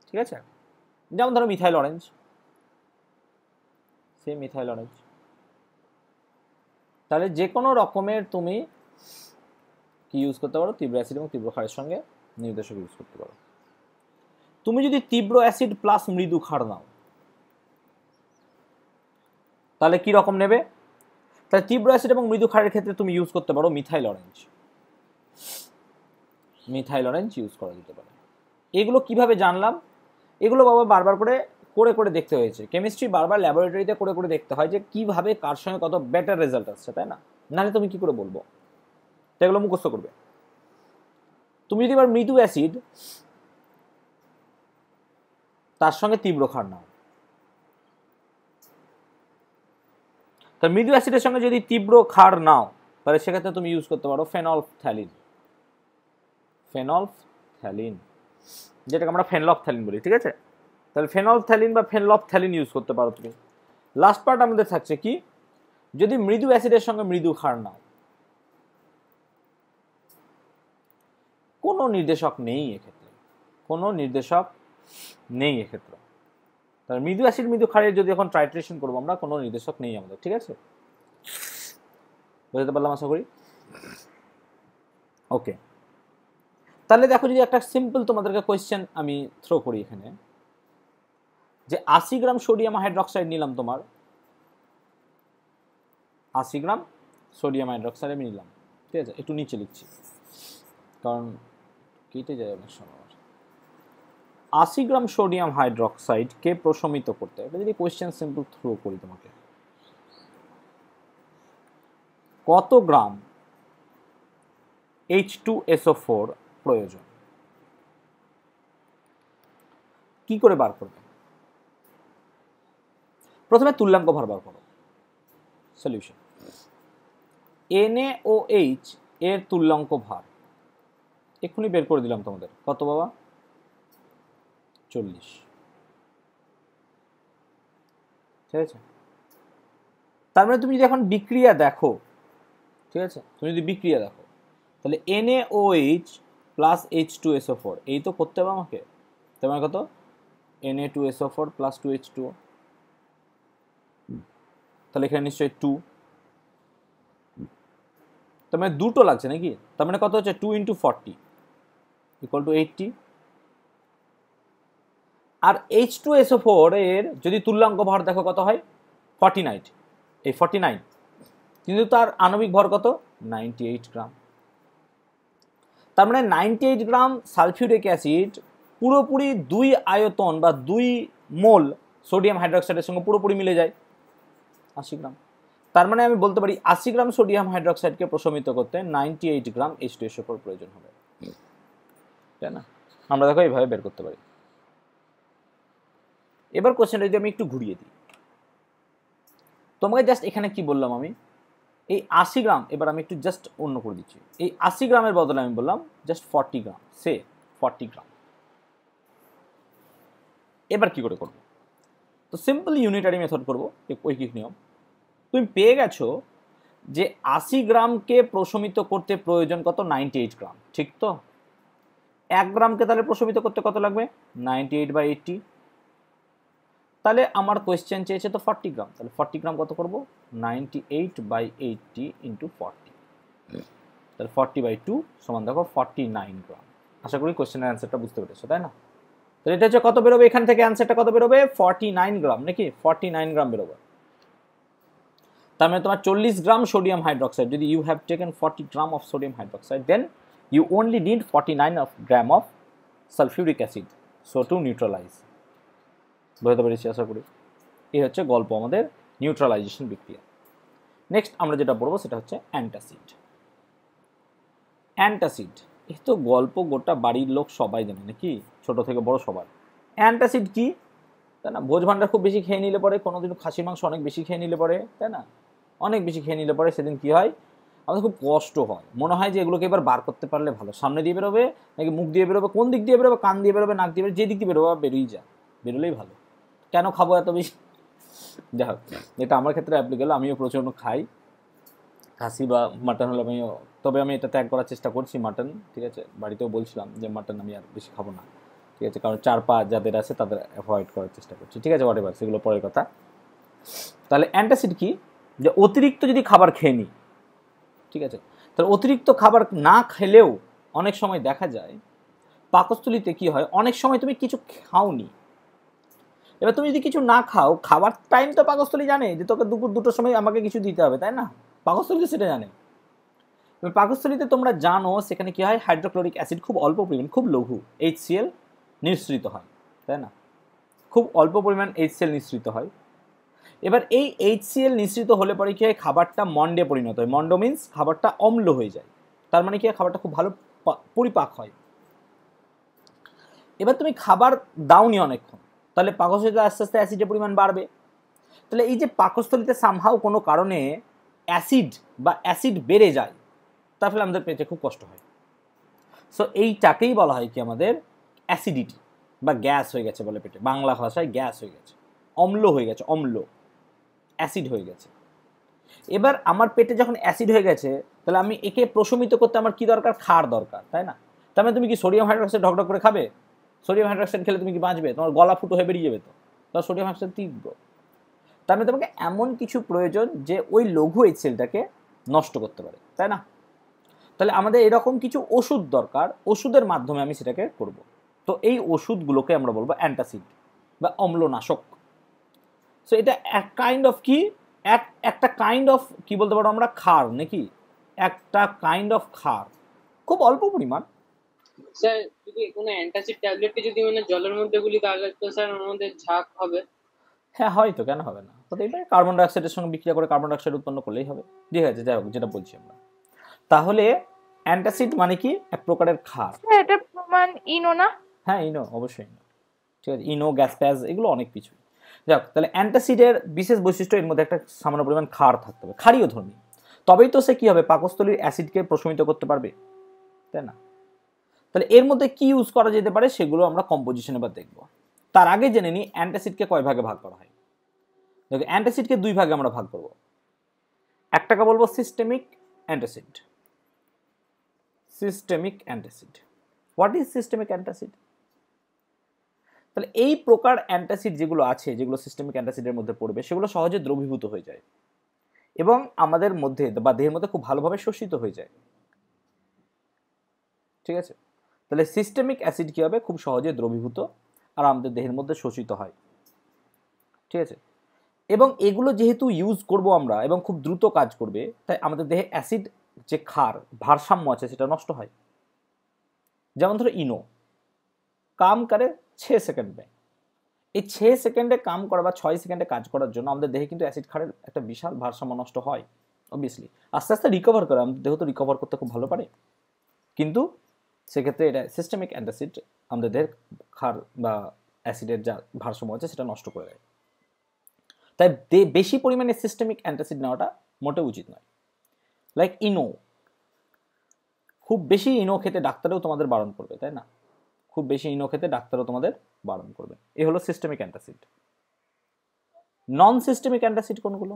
ঠিক আছে। যেমন ধরো মিথাইল অরেঞ্জ, সে মিথাইল অরেঞ্জ, তাহলে যে কোনো রকমের তুমি কি ইউজ করতে পারো, তীব্র অ্যাসিড এবং তীব্র ক্ষারের সঙ্গে নির্দেশক ইউজ করতে পারো। তুমি যদি তীব্র অ্যাসিড প্লাস মৃদু ক্ষার নাও তাহলে কি রকম নেবে, তাহলে তীব্র অ্যাসিড এবং মৃদু ক্ষারের ক্ষেত্রে তুমি ইউজ করতে পারো methyl orange, methyl orange use করা যেতে পারে। এগুলো কিভাবে জানলাম, এগুলো বাবা বারবার করে করে করে দেখতে হয়েছে, কেমিস্ট্রি বারবার ল্যাবরেটরিতে করে করে দেখতে হয় যে কিভাবে কার সঙ্গে কত বেটার রেজাল্ট আসছে, তাই না? নাহলে তুমি কি করে বলবো, এগুলো মুখস্থ করবে। তুমি যদি এবার মৃদু অ্যাসিড তার সঙ্গে তীব্র ক্ষার নাও, তা মৃদু অ্যাসিডের সঙ্গে যদি তীব্র ক্ষার নাও তাহলে সেক্ষেত্রে তুমি ইউজ করতে পারো ফেনলফথ্যালিন, ফেনলফথ্যালিন যেটাকে আমরা ফেনলফথ্যালিন বলি, ঠিক আছে। তাহলে ফেনলফথ্যালিন বা ফেনলফথ্যালিন ইউজ করতে পারো তুমি। লাস্ট পার্ট আমাদের থাকছে কি, যদি মৃদু অ্যাসিডের সঙ্গে মৃদু ক্ষার নাও, কোনো নির্দেশক নেই এক্ষেত্রে, কোনো নির্দেশক নেই এক্ষেত্রে। তাহলে মৃদু অ্যাসিড মৃদু ক্ষারের যদি এখন ট্রাইট্রেশন করবো আমরা, কোনো নির্দেশক নেই আমাদের, ঠিক আছে, বুঝতে পারলাম আশা করি। ওকে, তাহলে দেখো যদি একটা সিম্পল তোমাদেরকে কোয়েশ্চেন আমি থ্রো করি এখানে, যে 80 গ্রাম সোডিয়াম হাইড্রক্সাইড নিলাম তোমার, 80 গ্রাম সোডিয়াম হাইড্রক্সাইড আমি নিলাম, ঠিক আছে, একটু নিচে লিখছি কারণ কেটে যায় অনেক সময়। 80 গ্রাম সোডিয়াম হাইড্রক্সাইডকে প্রশমিত করতে, এটা যদি কোয়েশ্চেন সিম্পল থ্রো করি তোমাকে, কত গ্রাম H2SO4 প্রয়োজন, কি করে বার করবে? প্রথমে তুল্যাঙ্ক ভার বার করো, সলিউশন NaOH এর তুল্যাঙ্ক ভার এক্ষুনি বের করে দিলাম তোমাদের, কত বাবা, 40, ঠিক আছে। তার মানে তুমি যদি এখন বিক্রিয়া দেখো, ঠিক আছে, তুমি যদি বিক্রিয়া দেখো তাহলে NaOH প্লাস H2SO4 এই তো করতে হবে আমাকে, তোমার কত, Na2SO4 প্লাস 2H2O, তাহলে এখানে নিশ্চয়ই 2, তার মানে দুটো লাগছে নাকি, তার মানে কত হচ্ছে 2 × 40 = 80। আর H2SO4 এর যদি তুল্যাঙ্ক ভর দেখো কত হয় 49, এই 49, কিন্তু তার আণবিক ভর কত 98 গ্রাম। তার মানে 98 গ্রাম সালফিউরিক অ্যাসিড পুরোপুরি 2 আয়তন বা 2 মোল সোডিয়াম হাইড্রক্সাইডের সঙ্গে পুরোপুরি মিলে যায় 80 গ্রাম। তার মানে আমি বলতে পারি 80 গ্রাম সোডিয়াম হাইড্রক্সাইডকে প্রশমিত করতে 98 গ্রাম H2SO4 প্রয়োজন হবে, তাই না? আমরা দেখো এইভাবে বের করতে পারি। এবার কোশ্চেনটা যদি আমি একটু ঘুরিয়ে দিই, তোমাকে জাস্ট এখানে কি বললাম আমি, এই 80 গ্রাম, এবার আমি একটু জাস্ট অন্য করে দিচ্ছি, এই 80 গ্রামের বদলে আমি বললাম জাস্ট 40 গ্রাম, সে 40 গ্রাম। এবার কি করে করবো? তো সিম্পল ইউনিটারি মেথড করবো, ঐকিক নিয়ম। তুমি পেয়ে গেছো যে 80 গ্রামকে প্রশমিত করতে প্রয়োজন কত? 98 গ্রাম, ঠিক তো? 1 গ্রামকে তাহলে প্রশমিত করতে কত লাগবে? 98/80। তাহলে আমার কোয়েশ্চেন চেয়েছে তো 40 গ্রাম, তাহলে 40 গ্রাম কত করবো? 98/80 ইন্টু 40, তাহলে 40/2 সমান দেখো 49 গ্রাম। আশা করি কোয়েশ্চেনের অ্যান্সারটা বুঝতে পেরেছো, তাই না? তাহলে এটা হচ্ছে কত বেরোবে এখান থেকে? অ্যান্সারটা কত বেরোবে? 49 গ্রাম, নাকি? 49 গ্রাম বেরোবে। তার মানে তোমার 40 গ্রাম সোডিয়াম হাইড্রোক্সাইড, যদি you have taken 40 gram of sodium hydroxide, then you only need 49 gram of sulphuric acid so to neutralise. বুঝতে পেরেছি আশা করি। এই হচ্ছে গল্প আমাদের নিউট্রালাইজেশন বিক্রিয়া। নেক্সট আমরা যেটা পড়বো সেটা হচ্ছে অ্যান্টাসিড। অ্যান্টাসিড এই তো গল্প গোটা বাড়ির লোক সবাই জানে, নাকি? ছোট থেকে বড় সবাই। অ্যান্টাসিড কি, তাই না? ভোজ ভান্ডার খুব বেশি খেয়ে নিলে পরে, কোনোদিন খাসির মাংস অনেক বেশি খেয়ে নিলে পরে, তাই না? অনেক বেশি খেয়ে নিলে পরে সেদিন কি হয়? আমাদের খুব কষ্ট হয়, মনে হয় যে এগুলোকে এবার বার করতে পারলে ভালো। সামনে দিয়ে বেরোবে নাকি মুখ দিয়ে বেরোবে, কোন দিক দিয়ে বেরোবে, কান দিয়ে বেরোবে, নাক দিয়ে বেরোবে, যে দিক দিয়ে বেরোবে বেরোই যায়, বেরোলেই ভালো। কেন খাবো এত বেশি? যাই হোক, এটা আমার ক্ষেত্রে অ্যাপ্লিকেবল। আমিও প্রচণ্ড খাই খাসি বা মাটন হলে আমিও, তবে আমি এটা ত্যাগ করার চেষ্টা করছি মাটন, ঠিক আছে? বাড়িতেও বলছিলাম যে মাটন আমি আর বেশি খাবো না, ঠিক আছে? কারণ 4 পা যাদের আছে তাদের অ্যাভয়েড করার চেষ্টা করছি, ঠিক আছে? হোয়াটএভার, সেগুলো পরের কথা। তাহলে অ্যান্টাসিড কি? যে অতিরিক্ত যদি খাবার খেয়ে নিই, ঠিক আছে? তাহলে অতিরিক্ত খাবার না খেলেও অনেক সময় দেখা যায় পাকস্থলীতে কি হয়, অনেক সময় তুমি কিছু খাওনি, এবার তুমি যদি কিছু না খাও, খাবার টাইম তো পাকস্থলী জানে যে তোকে দুপুর 2টোর সময় আমাকে কিছু দিতে হবে, তাই না? পাকস্থলী তো সেটা জানে। এবার পাকস্থলীতে তোমরা জানো সেখানে কি হয়, হাইড্রোক্লোরিক অ্যাসিড খুব অল্প পরিমাণ, খুব লঘু HCl নিঃসৃত হয়, তাই না? খুব অল্প পরিমাণ HCl নিঃসৃত হয়। এবার এই HCl নিঃসৃত হলে পরে কি হয়, খাবারটা মন্ডে পরিণত হয়। মন্ড মিন্স খাবারটা অম্ল হয়ে যায়, তার মানে কি হয়, খাবারটা খুব ভালো পরিপাক হয়। এবার তুমি খাবার দাওনি অনেকক্ষণ, তাহলে পাকস্থলীতে আস্তে আস্তে অ্যাসিডের পরিমাণ বাড়বে। তাহলে এই যে পাকস্থলীতে সামহাও কোনো কারণে অ্যাসিড বেড়ে যায়, তার ফলে আমাদের পেটে খুব কষ্ট হয়। সো এইটাকেই বলা হয় কি, আমাদের অ্যাসিডিটি বা গ্যাস হয়ে গেছে বলে পেটে, বাংলা ভাষায় গ্যাস হয়ে গেছে, অম্ল হয়ে গেছে, অম্ল অ্যাসিড হয়ে গেছে। এবার আমার পেটে যখন অ্যাসিড হয়ে গেছে, তাহলে আমি একে প্রশমিত করতে আমার কি দরকার? ক্ষার দরকার, তাই না? তার মানে তুমি কি সোডিয়াম হাইড্রোক্সাইড ঢকঢক করে খাবে? সোডিয়াম হাইড্রোক্সাইড খেলে তুমি কি বাঁচবে? তোমার গলা ফুটো হয়ে বেরিয়ে যাবে তো, তার সোডিয়াম হাইড্রোক্সাইড তীব্র। তার মানে তোমাকে এমন কিছু প্রয়োজন যে ওই লঘু HClটাকে নষ্ট করতে পারে, তাই না? তাহলে আমাদের এরকম কিছু ওষুধ দরকার, ওষুধের মাধ্যমে আমি সেটাকে করব। তো এই ওষুধগুলোকে আমরা বলবো অ্যান্টাসিড বা অম্লনাশক। সো এটা এক কাইন্ড অফ কি, একটা কাইন্ড অফ কি বলতে পারো আমরা, ক্ষার, নাকি? একটা কাইন্ড অফ ক্ষার, খুব অল্প পরিমাণ। স্যার যদি কোনো অ্যান্টাসিড ট্যাবলেটকে যদি মানে জলের মধ্যে গুলি, তাহলে তো স্যার আমাদের ঝাঁক হবে। হ্যাঁ হয়তো, কেন হবে না, হতেই পারে। কার্বন ডাইঅক্সাইডের সঙ্গে বিক্রিয়া করে কার্বন ডাইঅক্সাইড উৎপন্ন করলেই হবে। ঠিক আছে, যাই হোক, যেটা বলছি আমরা, তাহলে অ্যান্টাসিড মানে কি, এক প্রকারের ক্ষার। এটা প্রমাণ ইনো না? হ্যাঁ ইনো, অবশ্যই ইনো, ঠিক আছে? ইনো, গ্যাস প্যাজ, এগুলো অনেক কিছু। যাক, তাহলে অ্যান্টাসিডের বিশেষ বৈশিষ্ট্য, এর মধ্যে একটা সামান্য পরিমাণ ক্ষার থাকতে হবে, ক্ষারীয় ধর্মী, তবেই তো সে কি হবে, পাকস্থলীর অ্যাসিডকে প্রশমিত করতে পারবে, তাই না? তাহলে এর মধ্যে কি ইউজ করা যেতে পারে সেগুলো আমরা কম্পোজিশন এবার দেখব। তার আগে জেনে নিই অ্যান্টাসিডকে কয় ভাগে ভাগ করা হয়। দেখো, অ্যান্টাসিডকে 2 ভাগে আমরা ভাগ করব। একটাকে বলবো systemic antacid. Systemic antacid, what is systemic antacid? তাহলে এই প্রকার অ্যান্টাসিড যেগুলো আছে, যেগুলো সিস্টেমিক অ্যান্টাসিডের মধ্যে পড়বে, সেগুলো সহজে দ্রবীভূত হয়ে যায় এবং আমাদের মধ্যে বা দেহের মধ্যে খুব ভালোভাবে শোষিত হয়ে যায়, ঠিক আছে? তাহলে সিস্টেমিক অ্যাসিড কি হবে, খুব সহজে দ্রবীভূত আর আমাদের দেহের মধ্যে শোষিত হয়, ঠিক আছে? এবং এগুলো যেহেতু ইউজ করব আমরা এবং খুব দ্রুত কাজ করবে, তাই আমাদের দেহে অ্যাসিড যে ক্ষার ভারসাম্য আছে সেটা নষ্ট হয়। যেমন ধরো ইনো কাম করে 6 সেকেন্ড में, এই 6 সেকেন্ডে কাম করা বা 6 সেকেন্ডে কাজ করার জন্য আমাদের দেহে কিন্তু অ্যাসিড ক্ষারের একটা বিশাল ভারসাম্য নষ্ট হয়। অবভিয়াসলি আস্তে আস্তে রিকভার করে, আমাদের দেহ তো রিকভার করতে খুব ভালো পারে, কিন্তু সেক্ষেত্রে এটা সিস্টেমিক অ্যান্টাসিড আমাদের দেহের ক্ষার বা অ্যাসিডের যা ভারসাম্য আছে সেটা নষ্ট করে দেয়। তাই বেশি পরিমাণে সিস্টেমিক অ্যান্টাসিড নেওয়াটা মোটেও উচিত নয়। লাইক ইনো, খুব বেশি ইনো খেতে ডাক্তারেও তোমাদের বারণ করবে, তাই না? খুব বেশি ইনো খেতে ডাক্তারও তোমাদের বারণ করবে। এই হলো সিস্টেমিক অ্যান্টাসিড। নন সিস্টেমিক অ্যান্টাসিড কোনগুলো?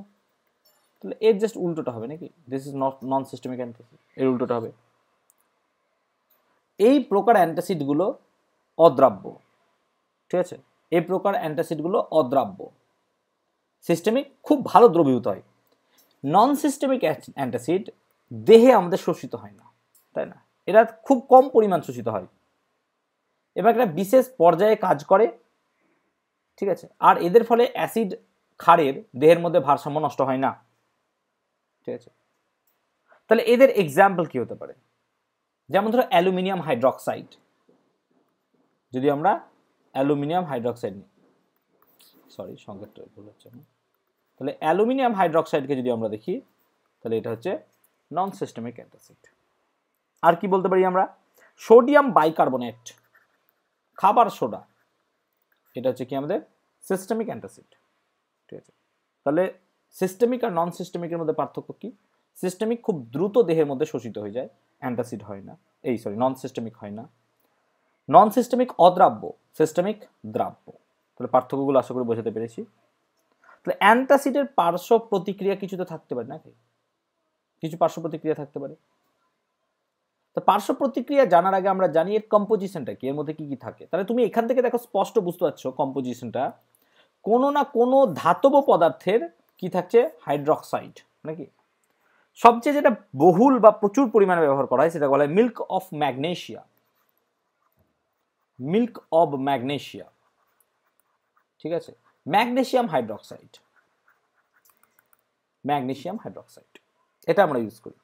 তাহলে এর জাস্ট উল্টোটা হবে নাকি, this is not known systemic antacid, এর উল্টোটা হবে। এই প্রকার অ্যান্টাসিডগুলো অদ্রাব্য, ঠিক আছে, এই প্রকার অ্যান্টাসিডগুলো অদ্রাব্য। সিস্টেমিক খুব ভালো দ্রবীভূত হয়। নন সিস্টেমিক অ্যান্টাসিড দেহে আমাদের শোষিত হয় না, তাই না, এরা খুব কম পরিমাণ শোষিত হয় এবং একটা বিশেষ পর্যায়ে কাজ করে, ঠিক আছে, আর এদের ফলে অ্যাসিড ক্ষারের দেহের মধ্যে ভারসাম্য নষ্ট হয় না, ঠিক আছে। তাহলে এদের এক্সাম্পল কি হতে পারে? যেমন ধরো অ্যালুমিনিয়াম হাইড্রক্সাইড, যদি আমরা অ্যালুমিনিয়াম হাইড্রক্সাইড নিই, সরি সংকেতটা ভুল হচ্ছে না, তাহলে অ্যালুমিনিয়াম হাইড্রক্সাইডকে যদি আমরা দেখি তাহলে এটা হচ্ছে নন সিস্টেমিক অ্যান্টাসিড। আর কি বলতে পারি আমরা? সোডিয়াম বাইকার্বনেট, খাবার সোডা, এটা হচ্ছে কি আমাদের সিস্টেমিক অ্যান্টাসিড, ঠিক আছে। তাহলে সিস্টেমিক আর নন সিস্টেমিকের মধ্যে পার্থক্য কি? সিস্টেমিক খুব দ্রুত দেহের মধ্যে শোষিত হয়ে যায়, অ্যান্টাসিড হয় না, নন সিস্টেমিক হয় না। নন সিস্টেমিক অদ্রাব্য, সিস্টেমিক দ্রাব্য। তাহলে পার্থক্যগুলো আশা করি বোঝাতে পেরেছি। তাহলে অ্যান্টাসিডের পার্শ্ব প্রতিক্রিয়া কিছু তো থাকতে পারে নাকি, কিছু পার্শ্ব প্রতিক্রিয়া থাকতে পারে। তো পার্শ্ব প্রতিক্রিয়া জানার আগে আমরা জানি এর কম্পোজিশনটা কি, এর মধ্যে কি কি থাকে। তাহলে তুমি এখান থেকে দেখো স্পষ্ট বুঝতে পারছো কম্পোজিশনটা, কোনো না কোনো ধাতব পদার্থের কি থাকছে, হাইড্রক্সাইড নাকি। সবচেয়ে যেটা বহুল বা প্রচুর পরিমাণে ব্যবহার করা হয় সেটা বলা হয় milk of magnesia, milk of magnesia, ঠিক আছে, ম্যাগনেসিয়াম হাইড্রক্সাইড, ম্যাগনেসিয়াম হাইড্রক্সাইড এটা আমরা ইউজ করি।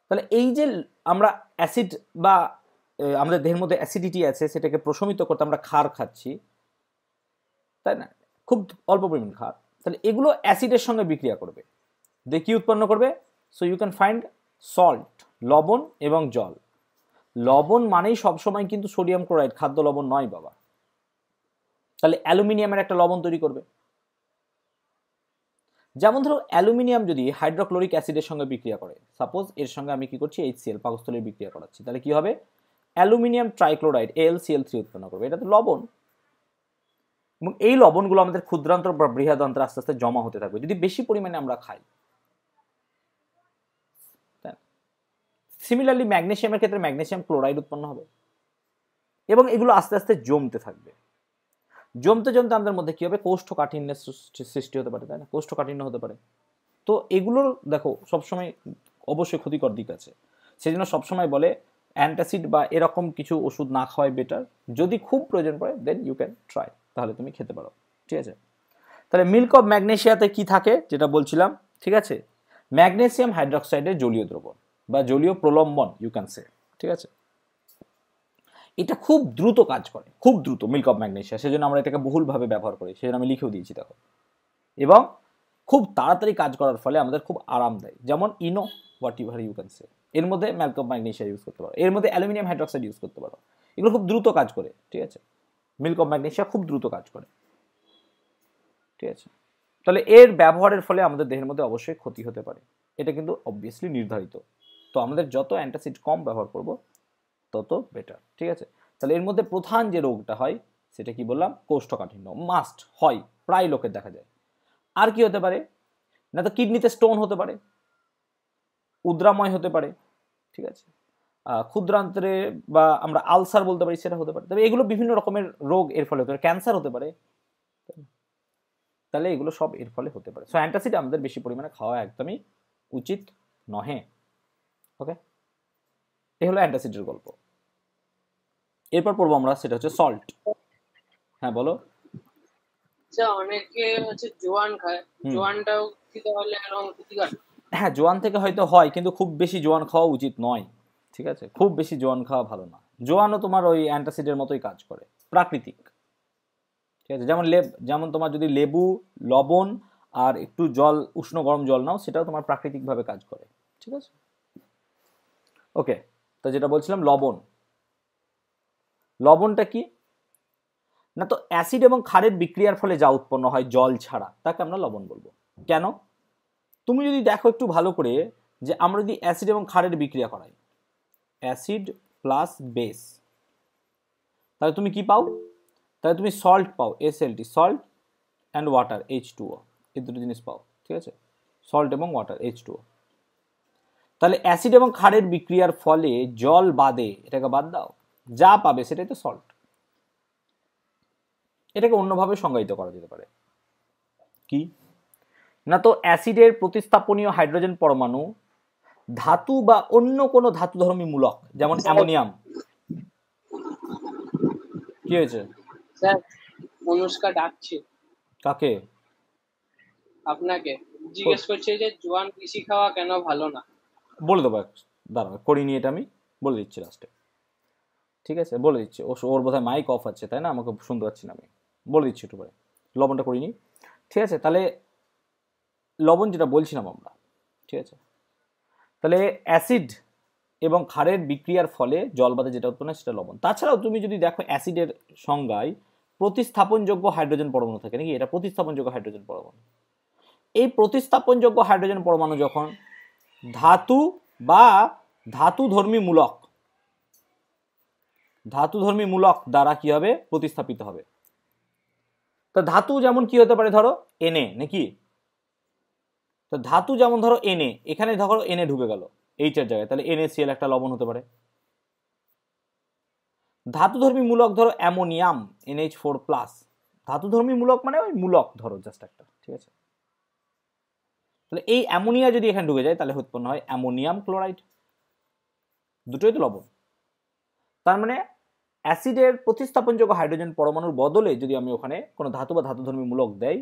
তাহলে এই যে আমরা অ্যাসিড বা আমাদের দেহের মধ্যে অ্যাসিডিটি আছে সেটাকে প্রশমিত করতে আমরা ক্ষার খাচ্ছি, তাই না, খুব অল্প পরিমাণ ক্ষার। তাহলে এগুলো অ্যাসিডের সঙ্গে বিক্রিয়া করবে, দিয়ে কি উৎপন্ন করবে? So you can find salt, লবণ এবং জল। লবণ মানেই সবসময় কিন্তু সোডিয়াম ক্লোরাইড, খাদ্য লবণ নয় বাবা। তাহলে অ্যালুমিনিয়ামের একটা লবণ তৈরি করবে। যেমন ধরো অ্যালুমিনিয়াম যদি হাইড্রোক্লোরিক অ্যাসিডের সঙ্গে বিক্রিয়া করে, সাপোজ এর সঙ্গে আমি কি করছি, HCl পাকস্থলীর বিক্রিয়া করাচ্ছি, তাহলে কি হবে? অ্যালুমিনিয়াম ট্রাইক্লোরাইড AlCl3 উৎপন্ন করবে, এটা তো লবণ। এবং এই লবণগুলো আমাদের ক্ষুদ্রান্তর বা বৃহদান্তরে আস্তে আস্তে জমা হতে থাকবে যদি বেশি পরিমাণে আমরা খাই। সিমিলারলি ম্যাগনেসিয়ামের ক্ষেত্রে ম্যাগনেসিয়াম ক্লোরাইড উৎপন্ন হবে এবং এগুলো আস্তে আস্তে জমতে থাকবে। জমতে জমতে আমাদের মধ্যে কি হবে? কোষ্ঠকাঠিন্যের সৃষ্টি হতে পারে, তাই না, কোষ্ঠকাঠিন্য হতে পারে। তো এগুলোর দেখো সবসময় অবশ্যই ক্ষতিকর দিক আছে, সেজন্য সবসময় বলে অ্যান্টাসিড বা এরকম কিছু ওষুধ না খাওয়াই বেটার। যদি খুব প্রয়োজন পড়ে দেন ইউ ক্যান ট্রাই, তাহলে তুমি খেতে পারো, ঠিক আছে। তাহলে মিল্ক অফ ম্যাগনেসিয়াতে কি থাকে যেটা বলছিলাম, ঠিক আছে, ম্যাগনেসিয়াম হাইড্রক্সাইডের জলীয় দ্রবণ বা জলীয় প্রলম্বন ইউ ক্যান সে, ঠিক আছে। এটা খুব দ্রুত কাজ করে, খুব দ্রুত মিল্ক অফ ম্যাগনেসিয়া, সেজন্য আমরা এটাকে বহুলভাবে ব্যবহার করি, সেজন্য আমি লিখেও দিয়েছি দেখো। এবং খুব তাড়াতাড়ি কাজ করার ফলে আমাদের খুব আরাম দেয়। যেমন Eno, whatever you can say, এর মধ্যে মিল্ক অফ ম্যাগনেসিয়া ইউজ করতে পারো, এর মধ্যে অ্যালুমিনিয়াম হাইড্রক্সাইড ইউজ করতে পারো, এগুলো খুব দ্রুত কাজ করে, ঠিক আছে। মিল্ক অফ ম্যাগনেসিয়া খুব দ্রুত কাজ করে, ঠিক আছে। তাহলে এর ব্যবহারের ফলে আমাদের দেহের মধ্যে অবশ্যই ক্ষতি হতে পারে, এটা কিন্তু অবভিয়াসলি নির্ধারিত। তো আমাদের যত অ্যান্টাসিড কম ব্যবহার করব তত বেটার, ঠিক আছে। তাহলে এর মধ্যে প্রধান যে রোগটা হয় সেটা কি বললাম? কোষ্ঠকাঠিন্য মাস্ট হয়, প্রায় লোকের দেখা যায়। আর কি হতে পারে না, তো কিডনিতে স্টোন হতে পারে, উদ্রাময় হতে পারে, ঠিক আছে, ক্ষুদ্রান্তরে বা আমরা আলসার বলতে পারি সেটা হতে পারে। তবে এগুলো বিভিন্ন রকমের রোগ এর ফলে হতে পারে, ক্যান্সার হতে পারে, তাহলে এগুলো সব এর ফলে হতে পারে। সো অ্যান্টাসিড আমাদের বেশি পরিমাণে খাওয়া একদমই উচিত নহে, ওকে। এই হলো অ্যান্টাসিডের গল্প। এরপর পড়বো আমরা, সেটা হচ্ছে সল্ট। হ্যাঁ বলো। আচ্ছা, অনেকে হচ্ছে জোয়ান খায়, জোয়ানটাও কি তাহলে এরকম ক্ষতিকর? হ্যাঁ, জোয়ান থেকে হয়তো হয়, কিন্তু খুব বেশি জোয়ান খাওয়া উচিত নয়, ঠিক আছে, খুব বেশি জোয়ান খাওয়া ভালো না। জোয়ানও তোমার ওই অ্যান্টাসিডের মতোই কাজ করে, প্রাকৃতিক, ঠিক আছে। যেমন তোমার যদি লেবু, লবণ আর একটু জল, উষ্ণ গরম জল নাও, সেটাও তোমার প্রাকৃতিকভাবে কাজ করে, ঠিক আছে, ওকে। তো যেটা বলছিলাম, লবণ, লবণটা কি না, তো অ্যাসিড এবং ক্ষারের বিক্রিয়ার ফলে যা উৎপন্ন হয় জল ছাড়া, তাকে আমরা লবণ বলবো। কেন? তুমি যদি দেখো একটু ভালো করে, যে আমরা যদি অ্যাসিড এবং ক্ষারের বিক্রিয়া করাই, অ্যাসিড প্লাস বেস, তাহলে তুমি কি পাও? তাহলে তুমি সল্ট পাও, SLT, salt and water, H2O, এই দুটো জিনিস পাও। ঠিক আছে, সল্ট এবং ওয়াটার, H2O। তাহলে অ্যাসিড এবং ক্ষারের বিক্রিয়ার ফলে জল বাদে, এটাকে বাদ দাও, যা পাবে সেটাই তো সল্ট। এটাকে অন্যভাবে সংজ্ঞায়িত করা যেতে পারে, কি না, তো অ্যাসিডের প্রতিস্থাপনীয় হাইড্রোজেন পরমাণু ধাতু বা অন্য কোনো ধাতুধর্মী মূলক, যেমন অ্যামোনিয়াম। কি হয়েছে স্যার? অনুষ্কা ডাকছে। কাকে? আপনাকে জিজ্ঞেস করছে যে জোয়ান বেশি খাওয়া কেন ভালো না। বলে দেবো, দাঁড়াও করিনি, এটা আমি বলে দিচ্ছি লাস্টে। ঠিক আছে, বলে দিচ্ছি। ওর বোধহয় মাইক অফ আছে, তাই না? আমাকে শুনতে পাচ্ছি না, আমি বলে দিচ্ছি একটু পরে। লবণটা করিনি। ঠিক আছে, তাহলে লবণ যেটা বলছিলাম আমরা, ঠিক আছে, তাহলে অ্যাসিড এবং ক্ষারের বিক্রিয়ার ফলে জল বাদে যেটা উৎপন্ন হয় সেটা লবণ। তাছাড়াও তুমি যদি দেখো অ্যাসিডের সংজ্ঞায় প্রতিস্থাপনযোগ্য হাইড্রোজেন পরমাণু থাকে নাকি, এটা প্রতিস্থাপনযোগ্য হাইড্রোজেন পরমাণু। এই প্রতিস্থাপনযোগ্য হাইড্রোজেন পরমাণু যখন ধাতু বা ধাতুধর্মী মূলক দ্বারা কি হবে? প্রতিস্থাপিত হবে। তো ধাতু যেমন কি হতে পারে, ধরো Na নাকি, তো ধাতু যেমন ধরো Na, এখানে ধরো Na ঢুকে গেল H এর জায়গায়, তাহলে NaCl একটা লবণ হতে পারে। ধাতুধর্মী মূলক ধরো অ্যামোনিয়াম, NH4+, ধাতুধর্মী মূলক মানে ওই মূলক ধরো জাস্ট একটা। ঠিক আছে, তাহলে এই অ্যামোনিয়া যদি এখানে ঢুকে যায় তাহলে উৎপন্ন হয় অ্যামোনিয়াম ক্লোরাইড, দুটোই তো লবণ। তার মানে অ্যাসিডের প্রতিস্থাপনযোগ্য হাইড্রোজেন পরমাণুর বদলে যদি আমি ওখানে কোনো ধাতু বা ধাতুধর্মী মূলক দেই,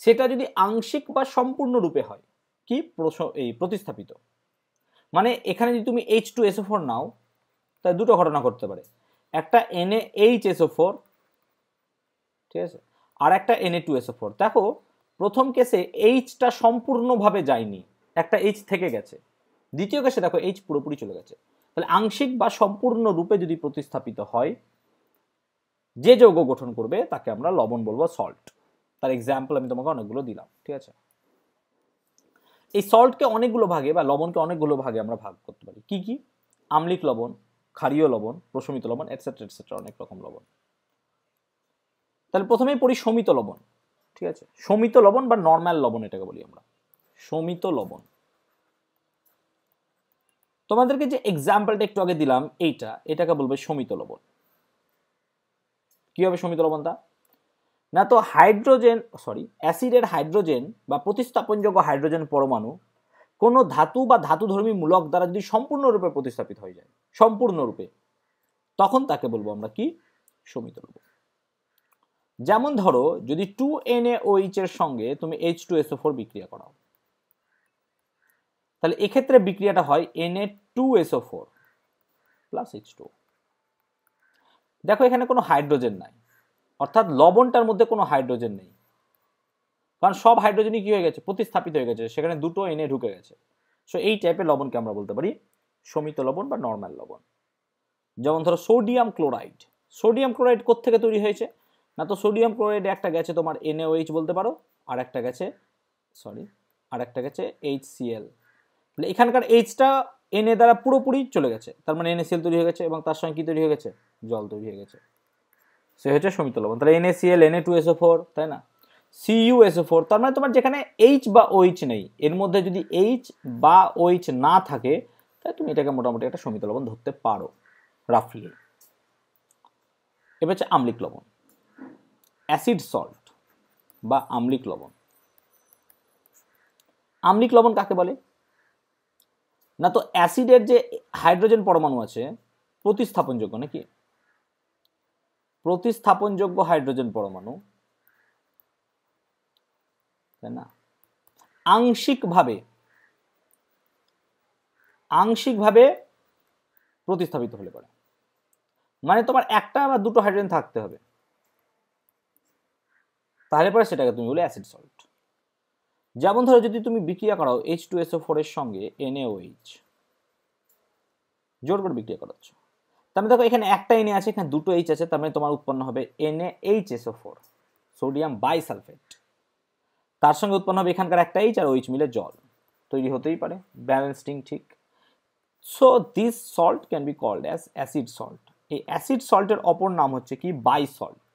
সেটা যদি আংশিক বা সম্পূর্ণ রূপে হয় কি এই প্রতিস্থাপিত, মানে এখানে যদি তুমি H2SO4 নাও, তাহলে দুটো ঘটনা ঘটতে পারে, একটা NaHSO4, ঠিক আছে, আর একটা Na2SO4। দেখো প্রথম কেসে Hটা সম্পূর্ণভাবে যায়নি, একটা H থেকে গেছে। দ্বিতীয় কেসে দেখো H পুরোপুরি চলে গেছে। তাহলে আংশিক বা সম্পূর্ণ রূপে যদি প্রতিস্থাপিত হয়, যে যৌগ গঠন করবে তাকে আমরা লবণ বলবো, সল্ট। তার এক্সাম্পল আমি তোমাকে অনেকগুলো দিলাম। ঠিক আছে, এই সল্টকে অনেকগুলো ভাগে বা লবণকে অনেকগুলো ভাগে আমরা ভাগ করতে পারি। কি কি? আম্লিক লবণ, ক্ষারীয় লবণ, প্রশমিত লবণ, এটসেট্রা এটসেট্রা, অনেক রকম লবণ। তাহলে প্রথমেই পড়ি শমিত লবণ। ঠিক আছে, শমিত লবণ বা নর্মাল লবণ এটাকে বলি আমরা, শমিত লবণ। তোমাদেরকে যে এক্সাম্পলটা একটু আগে দিলাম এটাকে বলবে শমিত লবণ। কি হবে শমিত লবণটা? না, তো অ্যাসিডের হাইড্রোজেন বা প্রতিস্থাপনযোগ্য হাইড্রোজেন পরমাণু কোনো ধাতু বা ধাতুধর্মী মূলক দ্বারা যদি সম্পূর্ণরূপে প্রতিস্থাপিত হয়ে যায়, সম্পূর্ণরূপে, তখন তাকে বলবো আমরা কি? শমিত লবণ। যেমন ধরো যদি 2NaOH এর সঙ্গে তুমি H2SO4 বিক্রিয়া করাও, তাহলে এক্ষেত্রে বিক্রিয়াটা হয় Na2SO4 প্লাস H2O। দেখো এখানে কোনো হাইড্রোজেন নাই, অর্থাৎ লবণটার মধ্যে কোনো হাইড্রোজেন নেই, কারণ সব হাইড্রোজেনই কি হয়ে গেছে? প্রতিস্থাপিত হয়ে গেছে, সেখানে দুটো Na ঢুকে গেছে। সো এই টাইপের লবণকে আমরা বলতে পারি শমিত লবণ বা নর্মাল লবণ। যেমন ধরো সোডিয়াম ক্লোরাইড। সোডিয়াম ক্লোরাইড কোত্থেকে তৈরি হয়েছে? না, তো সোডিয়াম ক্লোরাইডে একটা গেছে তোমার NaOH বলতে পারো, আর একটা গেছে HCl। তাহলে এখানকার Hটা Na দ্বারা পুরোপুরি চলে গেছে, তার মানে NaCl তৈরি হয়ে গেছে, এবং তার সঙ্গে কি তৈরি হয়ে গেছে? জল তৈরি হয়ে গেছে। সে হচ্ছে শমিত লবণ। তাহলে NaCl, Na2SO4, তাই না, CuSO4, তার মানে তোমার যেখানে H বা OH নেই, এর মধ্যে যদি H বা OH না থাকে, তাহলে তুমি এটাকে মোটামুটি একটা শমিত লবণ ধরতে পারো রাফলি। এবার হচ্ছে আম্লিক লবণ, অ্যাসিড সল্ট বা আম্লিক লবণ। আম্লিক লবণ কাকে বলে? না, তো অ্যাসিডের যে হাইড্রোজেন পরমাণু আছে প্রতিস্থাপনযোগ্য, নাকি প্রতিস্থাপনযোগ্য হাইড্রোজেন পরমাণু, তাই না, আংশিকভাবে প্রতিস্থাপিত হলে পারে, মানে তোমার একটা বা দুটো হাইড্রোজেন থাকতে হবে, তাহলে পরে সেটাকে তুমি বলে অ্যাসিড সল্ট। যেমন ধরো যদি তুমি বিক্রিয়া করাও H2SO4 এর সঙ্গে NaOH, জোর করে বিক্রিয়া করাচ্ছ, তার মানে দেখো এখানে একটা Na আছে, এখানে দুটো H আছে, তার মানে তোমার উৎপন্ন হবে NaHSO4, সোডিয়াম বাইসালফেট। তার সঙ্গে উৎপন্ন হবে এখানকার একটা H আর OH মিলে জল তৈরি হতেই পারে, ব্যালেন্সিং ঠিক। So this salt can be called as acid salt. এই অ্যাসিড সল্টের অপর নাম হচ্ছে কি বাইসল্ট।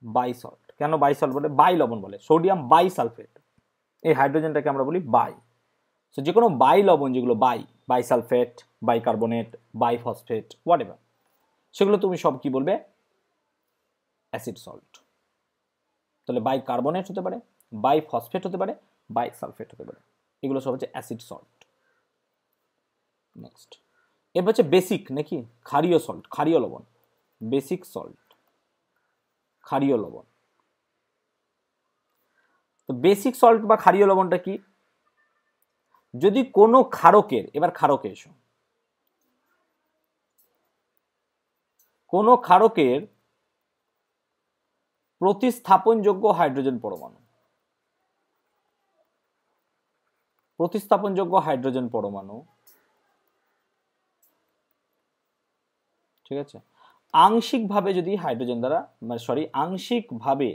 বাইসল্ট কেন বাইসল্ট বলে? বাই লবণ বলে, সোডিয়াম বাইসালফেট, এই হাইড্রোজেনটাকে আমরা বলি বাই। সো যে কোনো বাই লবণ যেগুলো বাইসালফেট, বাইকার্বনেট, বাইফসফেট, হোয়াট এভার, সেগুলো তুমি সব কি বলবে? Acid salt. তাহলে বাইকার্বনেট হতে পারে, বাইফসফেট হতে পারে, বাইসালফেট হতে পারে, এগুলো সব হচ্ছে অ্যাসিড সল্ট। নেক্সট এরপর হচ্ছে বেসিক নাকি ক্ষারীয় সল্ট, ক্ষারীয় লবণ, বেসিক সল্ট, ক্ষারীয় লবণ। তো বেসিক সল্ট বা ক্ষারীয় লবণটা কি? যদি কোনো ক্ষারকের, এবার ক্ষারকে এসো, কোনো ক্ষারকের প্রতিস্থাপনযোগ্য হাইড্রোজেন পরমাণু, প্রতিস্থাপনযোগ্য হাইড্রোজেন পরমাণু, ঠিক আছে, আংশিকভাবে যদি হাইড্রোজেন দ্বারা আংশিকভাবে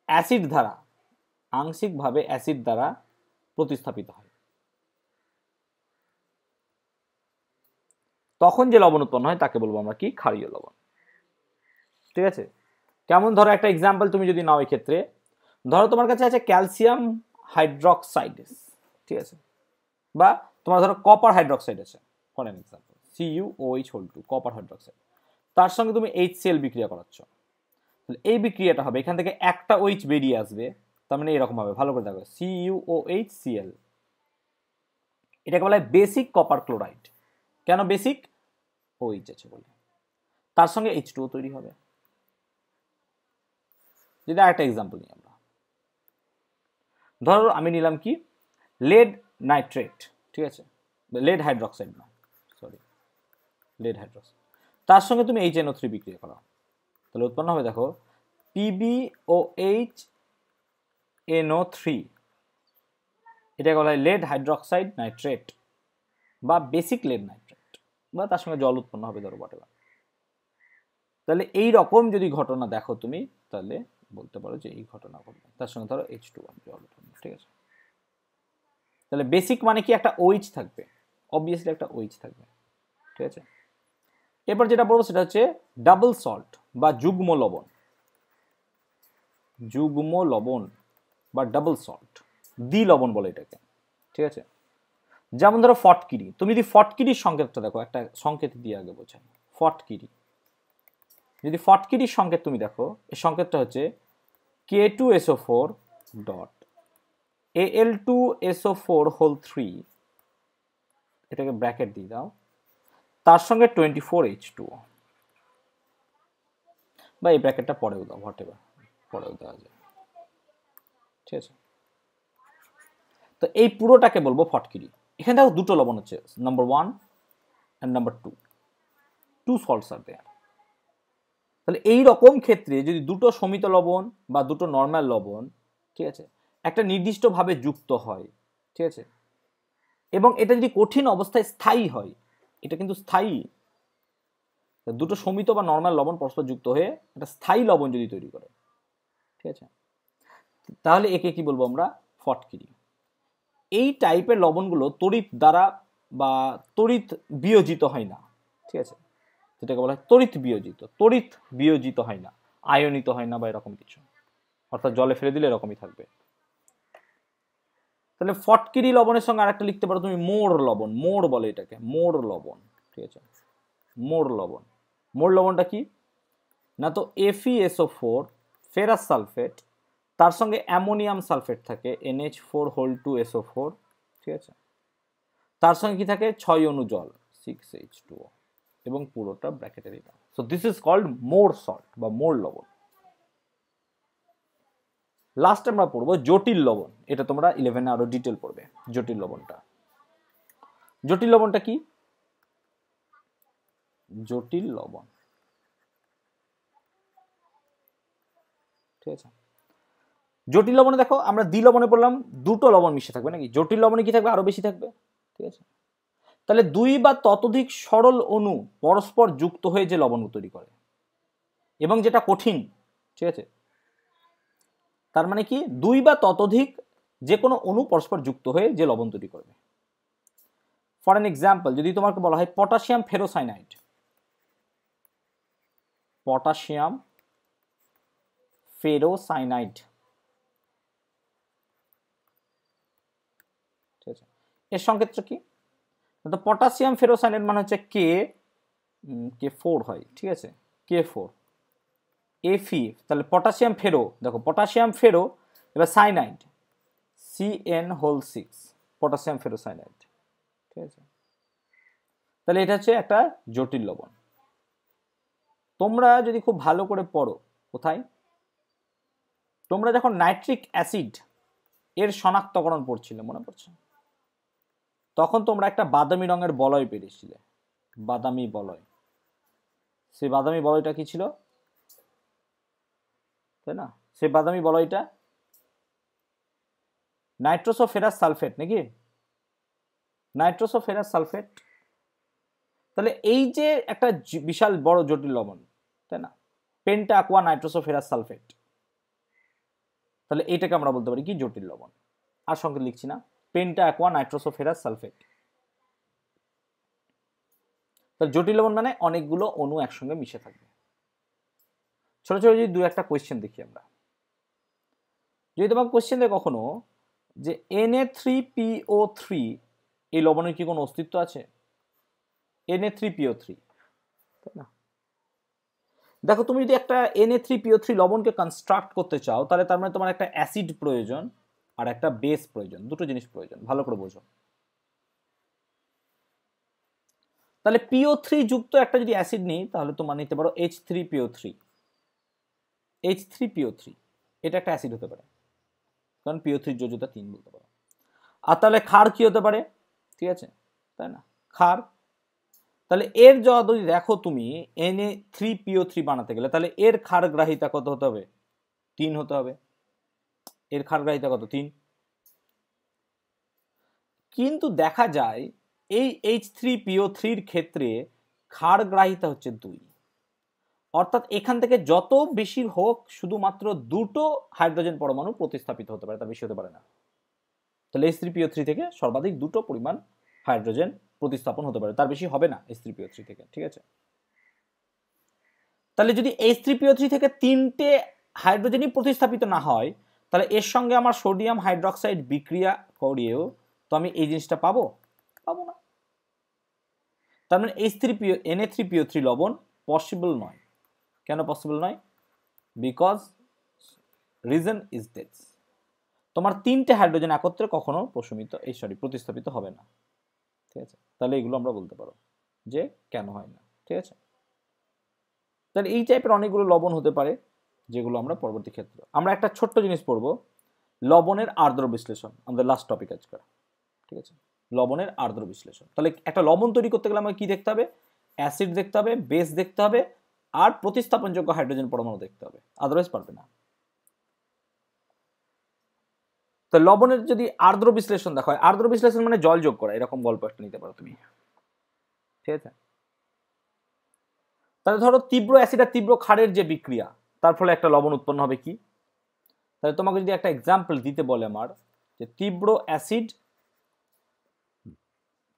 অ্যাসিড দ্বারা, আংশিকভাবে অ্যাসিড দ্বারা প্রতিস্থাপিত হয়, তখন যে লবণ উৎপন্ন হয় তাকে বলবো আমরা কি? ক্ষারীয় লবণ। ঠিক আছে, কেমন? ধরো একটা এক্সাম্পল তুমি যদি নাও, এই ক্ষেত্রে ধরো তোমার কাছে আছে ক্যালসিয়াম হাইড্রক্সাইড, ঠিক আছে, বা তোমার ধরো কপার হাইড্রক্সাইড আছে, for an example CuOH2 copper hydroxide, তার সঙ্গে তুমি HCl বিক্রিয়া করাচ্ছ, তাহলে এই বিক্রিয়াটা হবে, এখান থেকে একটা OH বেরিয়ে আসবে, তার মানে এরকম হবে, ভালো করে দেখো, CuOHCl, এটাকে বলা হয় বেসিক কপার ক্লোরাইড। কেন বেসিক? OH আছে বলে, তার সঙ্গে H2O তৈরি হবে। যদি আরেকটা এক্সাম্পল নিই আমরা, ধরো আমি নিলাম কি লেড নাইট্রেট, ঠিক আছে, লেড হাইড্রক্সাইড না, সরি, লেড হাইড্রক্সাইড, তার সঙ্গে তুমি HNO3 বিক্রিয়া করো, তাহলে উৎপন্ন হবে দেখো PbOHNO3, এটাকে বলা হয় লেড হাইড্রক্সাইড নাইট্রেট বা বেসিক লেড নাইট্রেট, বা তার সঙ্গে জল উৎপন্ন হবে, ধরো হোয়াটএভার। তাহলে এই রকম যদি ঘটনা দেখো তুমি, তাহলে বলতে পারো যে এই ঘটনা ঘটবে, তার সঙ্গে ধরো H2O জল উৎপন্ন, ঠিক আছে। তাহলে বেসিক মানে কি? একটা OH থাকবে, অবভিয়াসলি একটা OH থাকবে, ঠিক আছে। এরপর যেটা বলবো সেটা হচ্ছে ডাবল সল্ট বা যুগ্ম লবণ, যুগ্ম লবণ বা ডাবল সল্ট, দ্বি লবণ বলে এটাকে, ঠিক আছে। যেমন ধরো ফটকিরি, তুমি যদি ফটকিরির সংকেতটা দেখো, একটা সংকেত দিয়ে আগে বোঝাই, ফটকিরি, যদি ফটকিরির সংকেত তুমি দেখো, এই সংকেতটা হচ্ছে K2SO4 ডট Al2SO4 হোল 3, এটাকে ব্র্যাকেট দিয়ে দাও, তার সঙ্গে 24H2O, বা এই ব্র্যাকেটটা পরেও দাও, হোয়াটএভার, পরেও দেওয়া যায়, ঠিক আছে। তো এই পুরোটাকে বলবো ফটকিরি। এখানে দেখো দুটো লবণ হচ্ছে, নাম্বার 1 অ্যান্ড নাম্বার 2, 2 সল্টস আর দেয়ার। তাহলে এই রকম ক্ষেত্রে যদি দুটো সমিত লবণ বা দুটো নর্মাল লবণ, ঠিক আছে, একটা নির্দিষ্টভাবে যুক্ত হয়, ঠিক আছে, এবং এটা যদি কঠিন অবস্থায় স্থায়ী হয়, এটা কিন্তু স্থায়ী, দুটো সমিত বা নর্মাল লবণ পরস্পর যুক্ত হয়ে একটা স্থায়ী লবণ যদি তৈরি করে, ঠিক আছে, তাহলে একে কি বলবো আমরা? ফটকিরি। এই টাইপের লবণগুলো তড়িৎ দ্বারা বা তড়িৎ বিয়োজিত হয় না, ঠিক আছে, যেটাকে বলা হয় তড়িৎ বিয়োজিত, তড়িৎ বিয়োজিত হয় না, আয়নিত হয় না বা এরকম কিছু, অর্থাৎ জলে ফেলে দিলে এরকমই থাকবে। তাহলে ফটকিরি লবণের সঙ্গে আরেকটা লিখতে পারো তুমি মোড় লবণ, মোড় বলে এটাকে, মোড় লবণ, ঠিক আছে, মোড় লবণ। মোড় লবণটা কি না? তো FeSO4 ফেরাস সালফেট, তার সঙ্গে অ্যামোনিয়াম সালফেট থাকে NH4 হোল 2SO4, ঠিক আছে, তার সঙ্গে কি থাকে? 6 অণু জল 6H2O, এবং পুরোটা ব্র্যাকেটে দিলাম। সো দিস ইজ কল্ড মোড় সল্ট বা মোড় লবণ। লাস্ট আমরা পড়বো জটিল লবণ, এটা তোমরা 11-এ আরো ডিটেল পড়বে। জটিল লবণটা, জটিল লবণটা কি? জটিল লবণ, ঠিক আছে, জটিল লবণে দেখো আমরা দ্বি লবণে পড়লাম, দুটো লবণ মিশে থাকবে নাকি? জটিল লবণে কি থাকবে? আরো বেশি থাকবে, ঠিক আছে। তাহলে দুই বা ততোধিক সরল অণু পরস্পর যুক্ত হয়ে যে লবণ তৈরি করে, এবং যেটা কঠিন, ঠিক আছে, তার মানে কি? দুই বা ততোধিক যে কোনো অণু পরস্পর যুক্ত হয়ে যে লবণ তৈরি করবে। ফর এন এক্সাম্পল, যদি তোমাকে বলা হয় পটাশিয়াম ফেরোসাইনাইড, পটাশিয়াম ফেরোসাইনাইড, ঠিক আছে। এর সংকেতটা কি? তো পটাশিয়াম ফেরোসাইনাইড মানে হচ্ছে K4 হয়, ঠিক আছে, K4 Fe, তাহলে পটাশিয়াম ফেরো, দেখো পটাশিয়াম ফেরো, এবার সাইনাইড CN6 পটাশিয়াম ফেরোসাইনাইড, ঠিক আছে। তাহলে এটা হচ্ছে একটা জটিল লবণ। তোমরা যদি খুব ভালো করে পড়ো, কোথায়, তোমরা যখন নাইট্রিক অ্যাসিড এর শনাক্তকরণ পড়ছিলে, মনে পড়ছে, তখন তোমরা একটা বাদামি রঙের বলয় পেয়েছিলে, বাদামি বলয়। সেই বাদামি বলয়টা কি ছিল, তাই না? সেই বাদামি বলয়টা নাইট্রোসোফেরাস সালফেট, নাকি নাইট্রোসোফেরাস সালফেট। তাহলে এই যে একটা বিশাল বড় জটিল লবণ, তাই না, পেন্টা অ্যাকোয়া নাইট্রোসোফেরাস সালফেট, তাহলে এইটাকে আমরা বলতে পারি কি, জটিল লবণ। আর সংকেত লিখছি না, পেন্টা অ্যাকোয়া নাইট্রোসোফেরাস সালফেট। তাহলে জটিল লবণ মানে অনেকগুলো অণু একসঙ্গে মিশে থাকবে। ছোট ছোট যদি দু একটা কোয়েশ্চেন দেখি আমরা, যদি তোমাকে কোয়েশ্চেন দেয় কখনো যে Na3PO3 এই লবণের কি কোনো অস্তিত্ব আছে, Na3PO3, তাই না? দেখো তুমি যদি একটা Na3PO3 লবণকে কনস্ট্রাক্ট করতে চাও, তাহলে তার মানে তোমার একটা অ্যাসিড প্রয়োজন আর একটা বেস প্রয়োজন, দুটো জিনিস প্রয়োজন, ভালো করে বোঝো। তাহলে PO3 যুক্ত একটা যদি অ্যাসিড নিই, তাহলে তোমার নিতে পারো H3PO3, H3PO3 এটা একটা অ্যাসিড হতে পারে, কারণ PO3 যোজ্যতা 3 বলতে পারো। আর তাহলে ক্ষার কি হতে পারে, ঠিক আছে, তাই না, ক্ষার। তাহলে এর যদি দেখো তুমি Na3PO3 বানাতে গেলে, তাহলে এর ক্ষার গ্রাহিতা কত হতে হবে, 3 হতে হবে। এর ক্ষার গ্রাহিতা কত, 3। কিন্তু দেখা যায় এই H3PO3 এর ক্ষেত্রে ক্ষার গ্রাহিতা হচ্ছে 2, অর্থাৎ এখান থেকে যত বেশি হোক শুধুমাত্র দুটো হাইড্রোজেন পরমাণু প্রতিস্থাপিত হতে পারে, তার বেশি হতে পারে না। তাহলে H3PO3 থেকে সর্বাধিক দুটো পরিমাণ হাইড্রোজেন প্রতিস্থাপন হতে পারে, তার বেশি হবে না H3PO3 থেকে, ঠিক আছে। তাহলে যদি H3PO3 থেকে 3টে হাইড্রোজেনই প্রতিস্থাপিত না হয়, তাহলে এর সঙ্গে আমার সোডিয়াম হাইড্রোক্সাইড বিক্রিয়া করিয়েও তো আমি এই জিনিসটা পাবো না। তার মানে Na3PO3 লবণ পসিবল নয়। কেন পসিবল নয়? বিকজ রিজন ইজ দিস, তোমার 3টে হাইড্রোজেন একত্রে কখনো প্রতিস্থাপিত হবে না, ঠিক আছে। তাহলে এগুলো আমরা বলতে পারো যে কেন হয় না, ঠিক আছে। তাহলে এই টাইপের অনেকগুলো লবণ হতে পারে, যেগুলো আমরা পরবর্তী ক্ষেত্রে আমরা একটা ছোট্ট জিনিস পড়বো, লবণের আর্দ্র বিশ্লেষণ, আমাদের লাস্ট টপিক আজকে, ঠিক আছে, লবণের আর্দ্র বিশ্লেষণ। তাহলে একটা লবণ তৈরি করতে গেলে আমাকে কি দেখতে হবে, অ্যাসিড দেখতে হবে, বেস দেখতে হবে, আর প্রতিস্থাপনযোগ্য হাইড্রোজেন পরমাণু দেখতে হবে, আদারওয়াইজ পারবে না। তো লবণের যদি আর্দ্র বিশ্লেষণ দেখা হয়, আর্দ্র বিশ্লেষণ মানে জল যোগ করা, এরকম গল্প একটা নিতে পারো তুমি, ঠিক আছে। তাহলে ধরো তীব্র অ্যাসিড আর তীব্র ক্ষারের যে বিক্রিয়া, তার ফলে একটা লবণ উৎপন্ন হবে কি, তাহলে তোমাকে যদি একটা এক্সাম্পল দিতে বলে আমার, যে তীব্র অ্যাসিড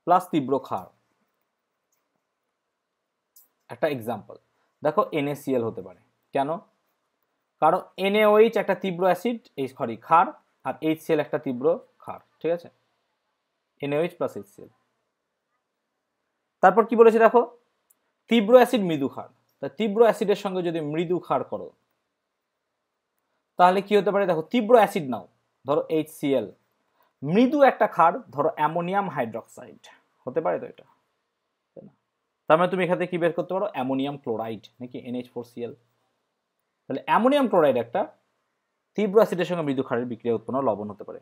প্লাস তীব্র ক্ষার, একটা এক্সাম্পল দেখো NaCl হতে পারে। কেন? কারণ NaOH একটা তীব্র অ্যাসিড, ক্ষার, আর HCl একটা তীব্র ক্ষার, ঠিক আছে, NaOH প্লাস HCl। তারপর কি বলেছে দেখো, তীব্র অ্যাসিড মৃদু ক্ষার, তা তীব্র অ্যাসিডের সঙ্গে যদি মৃদু ক্ষার করো, তাহলে কি হতে পারে, দেখো তীব্র অ্যাসিড নাও, ধরো HCl, মৃদু একটা ক্ষার, ধরো অ্যামোনিয়াম হাইড্রোক্সাইড, হতে পারে তো এটা, তাই না? তার মানে তুমি এখানে কি বের করতে পারো, অ্যামোনিয়াম ক্লোরাইড, নাকি NH4Cl। তাহলে অ্যামোনিয়াম ক্লোরাইড একটা তীব্র অ্যাসিডের সঙ্গে মৃদু ক্ষারের বিক্রিয়া উৎপন্ন লবণ হতে পারে।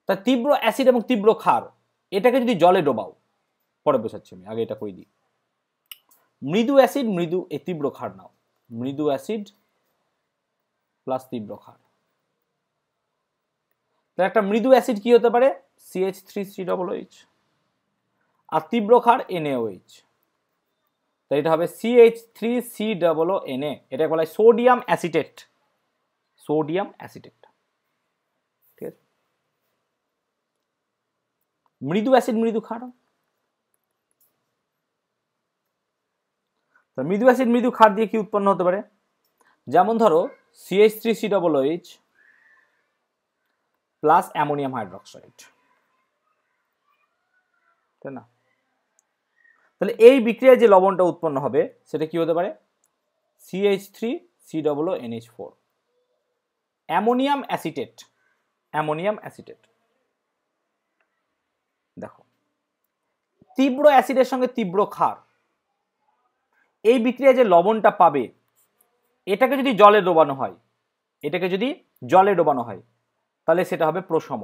তা তীব্র অ্যাসিড এবং তীব্র ক্ষার এটাকে যদি জলে ডোবাও, পরে বোঝাচ্ছি আমি, আগে এটা করে দিই। মৃদু অ্যাসিড মৃদু তীব্র ক্ষার নাও, মৃদু অ্যাসিড প্লাস তীব্র ক্ষার, তাহলে একটা মৃদু অ্যাসিড কি হতে পারে, CH3COOH, আর তীব্র ক্ষার NaOH, তাই এটা হবে CH3COONA, এটা বলা হয় সোডিয়াম অ্যাসিটেট, সোডিয়াম অ্যাসিটেট, ঠিক আছে। মৃদু অ্যাসিড মৃদু ক্ষার, তো মৃদু অ্যাসিড মৃদু ক্ষার দিয়ে কি উৎপন্ন হতে পারে? যেমন ধরো CH3COOH প্লাস অ্যামোনিয়াম হাইড্রোক্সাইড, তাই না? তাহলে এই বিক্রিয়ায় যে লবণটা উৎপন্ন হবে সেটা কি হতে পারে? CH3COONH4 ammonium acetate. Ammonium acetate. দেখো, তীব্র অ্যাসিডের সঙ্গে তীব্র ক্ষার, এই বিক্রিয়ায় যে লবণটা পাবে এটাকে যদি জলে ডোবানো হয়, এটাকে যদি জলে ডোবানো হয় তাহলে সেটা হবে প্রশম।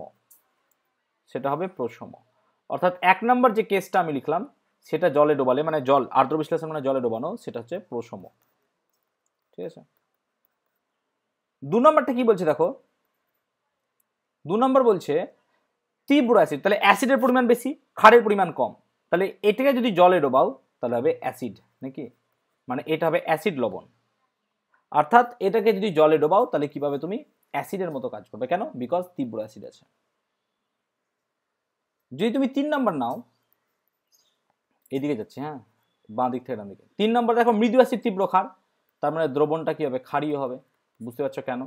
সেটা হবে প্রশম। অর্থাৎ 1 নম্বর যে কেসটা আমি লিখলাম সেটা জলে ডোবালে, মানে জল আর্দ্র বিশ্লেষণ মানে জলে ডোবানো, সেটা হচ্ছে প্রশম। ঠিক আছে। 2 নম্বরটা কি বলছে দেখো, 2 নম্বর বলছে তীব্র অ্যাসিড, তাহলে অ্যাসিডের পরিমাণ বেশি, ক্ষারের পরিমাণ কম, তাহলে এটাকে যদি জলে ডোবাও তাহলে হবে অ্যাসিড, নাকি? মানে এটা হবে অ্যাসিড লবণ। অর্থাৎ এটাকে যদি জলে ডোবাও তাহলে কি পাবে তুমি? অ্যাসিডের মতো কাজ করবে। কেন? বিকজ তীব্র অ্যাসিড আছে। যদি তুমি 3 নম্বর নাও, এদিকে যাচ্ছে, হ্যাঁ, বাঁ দিক থেকে ডান দিকে। 3 নম্বর দেখো মৃদু অ্যাসিড তীব্র ক্ষার, তার মানে দ্রবণটা কি হবে? ক্ষারীয় হবে। বুঝতে পারছো কেন?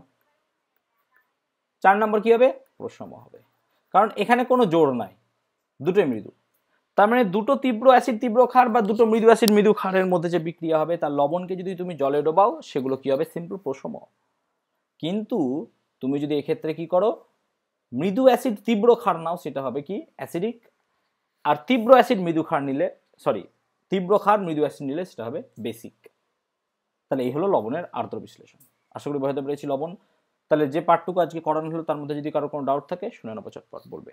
4 নম্বর কি হবে? প্রশম হবে, কারণ এখানে কোনো জোর নাই, দুটোই মৃদু। তার মানে দুটো তীব্র অ্যাসিড তীব্র ক্ষার বা দুটো মৃদু অ্যাসিড মৃদু ক্ষারের মধ্যে যে বিক্রিয়া হবে তার লবণকে যদি তুমি জলে ডোবাও সেগুলো কি হবে? সিম্পল প্রশম। কিন্তু তুমি যদি এক্ষেত্রে কি করো, মৃদু অ্যাসিড তীব্র ক্ষার নাও, সেটা হবে কি? অ্যাসিডিক। আর তীব্র অ্যাসিড মৃদু ক্ষার নিলে, সরি, তীব্র ক্ষার মৃদু অ্যাসিড নিলে সেটা হবে বেসিক। তাহলে এই হলো লবণের আর্দ্র বিশ্লেষণ। আশা করি বোঝাতে পেরেছি লবণ। তাহলে যে পার্টটুকু আজকে করানো হলো তার মধ্যে যদি কারো কোনো ডাউট থাকে শুনে নেবো, চটপট বলবে।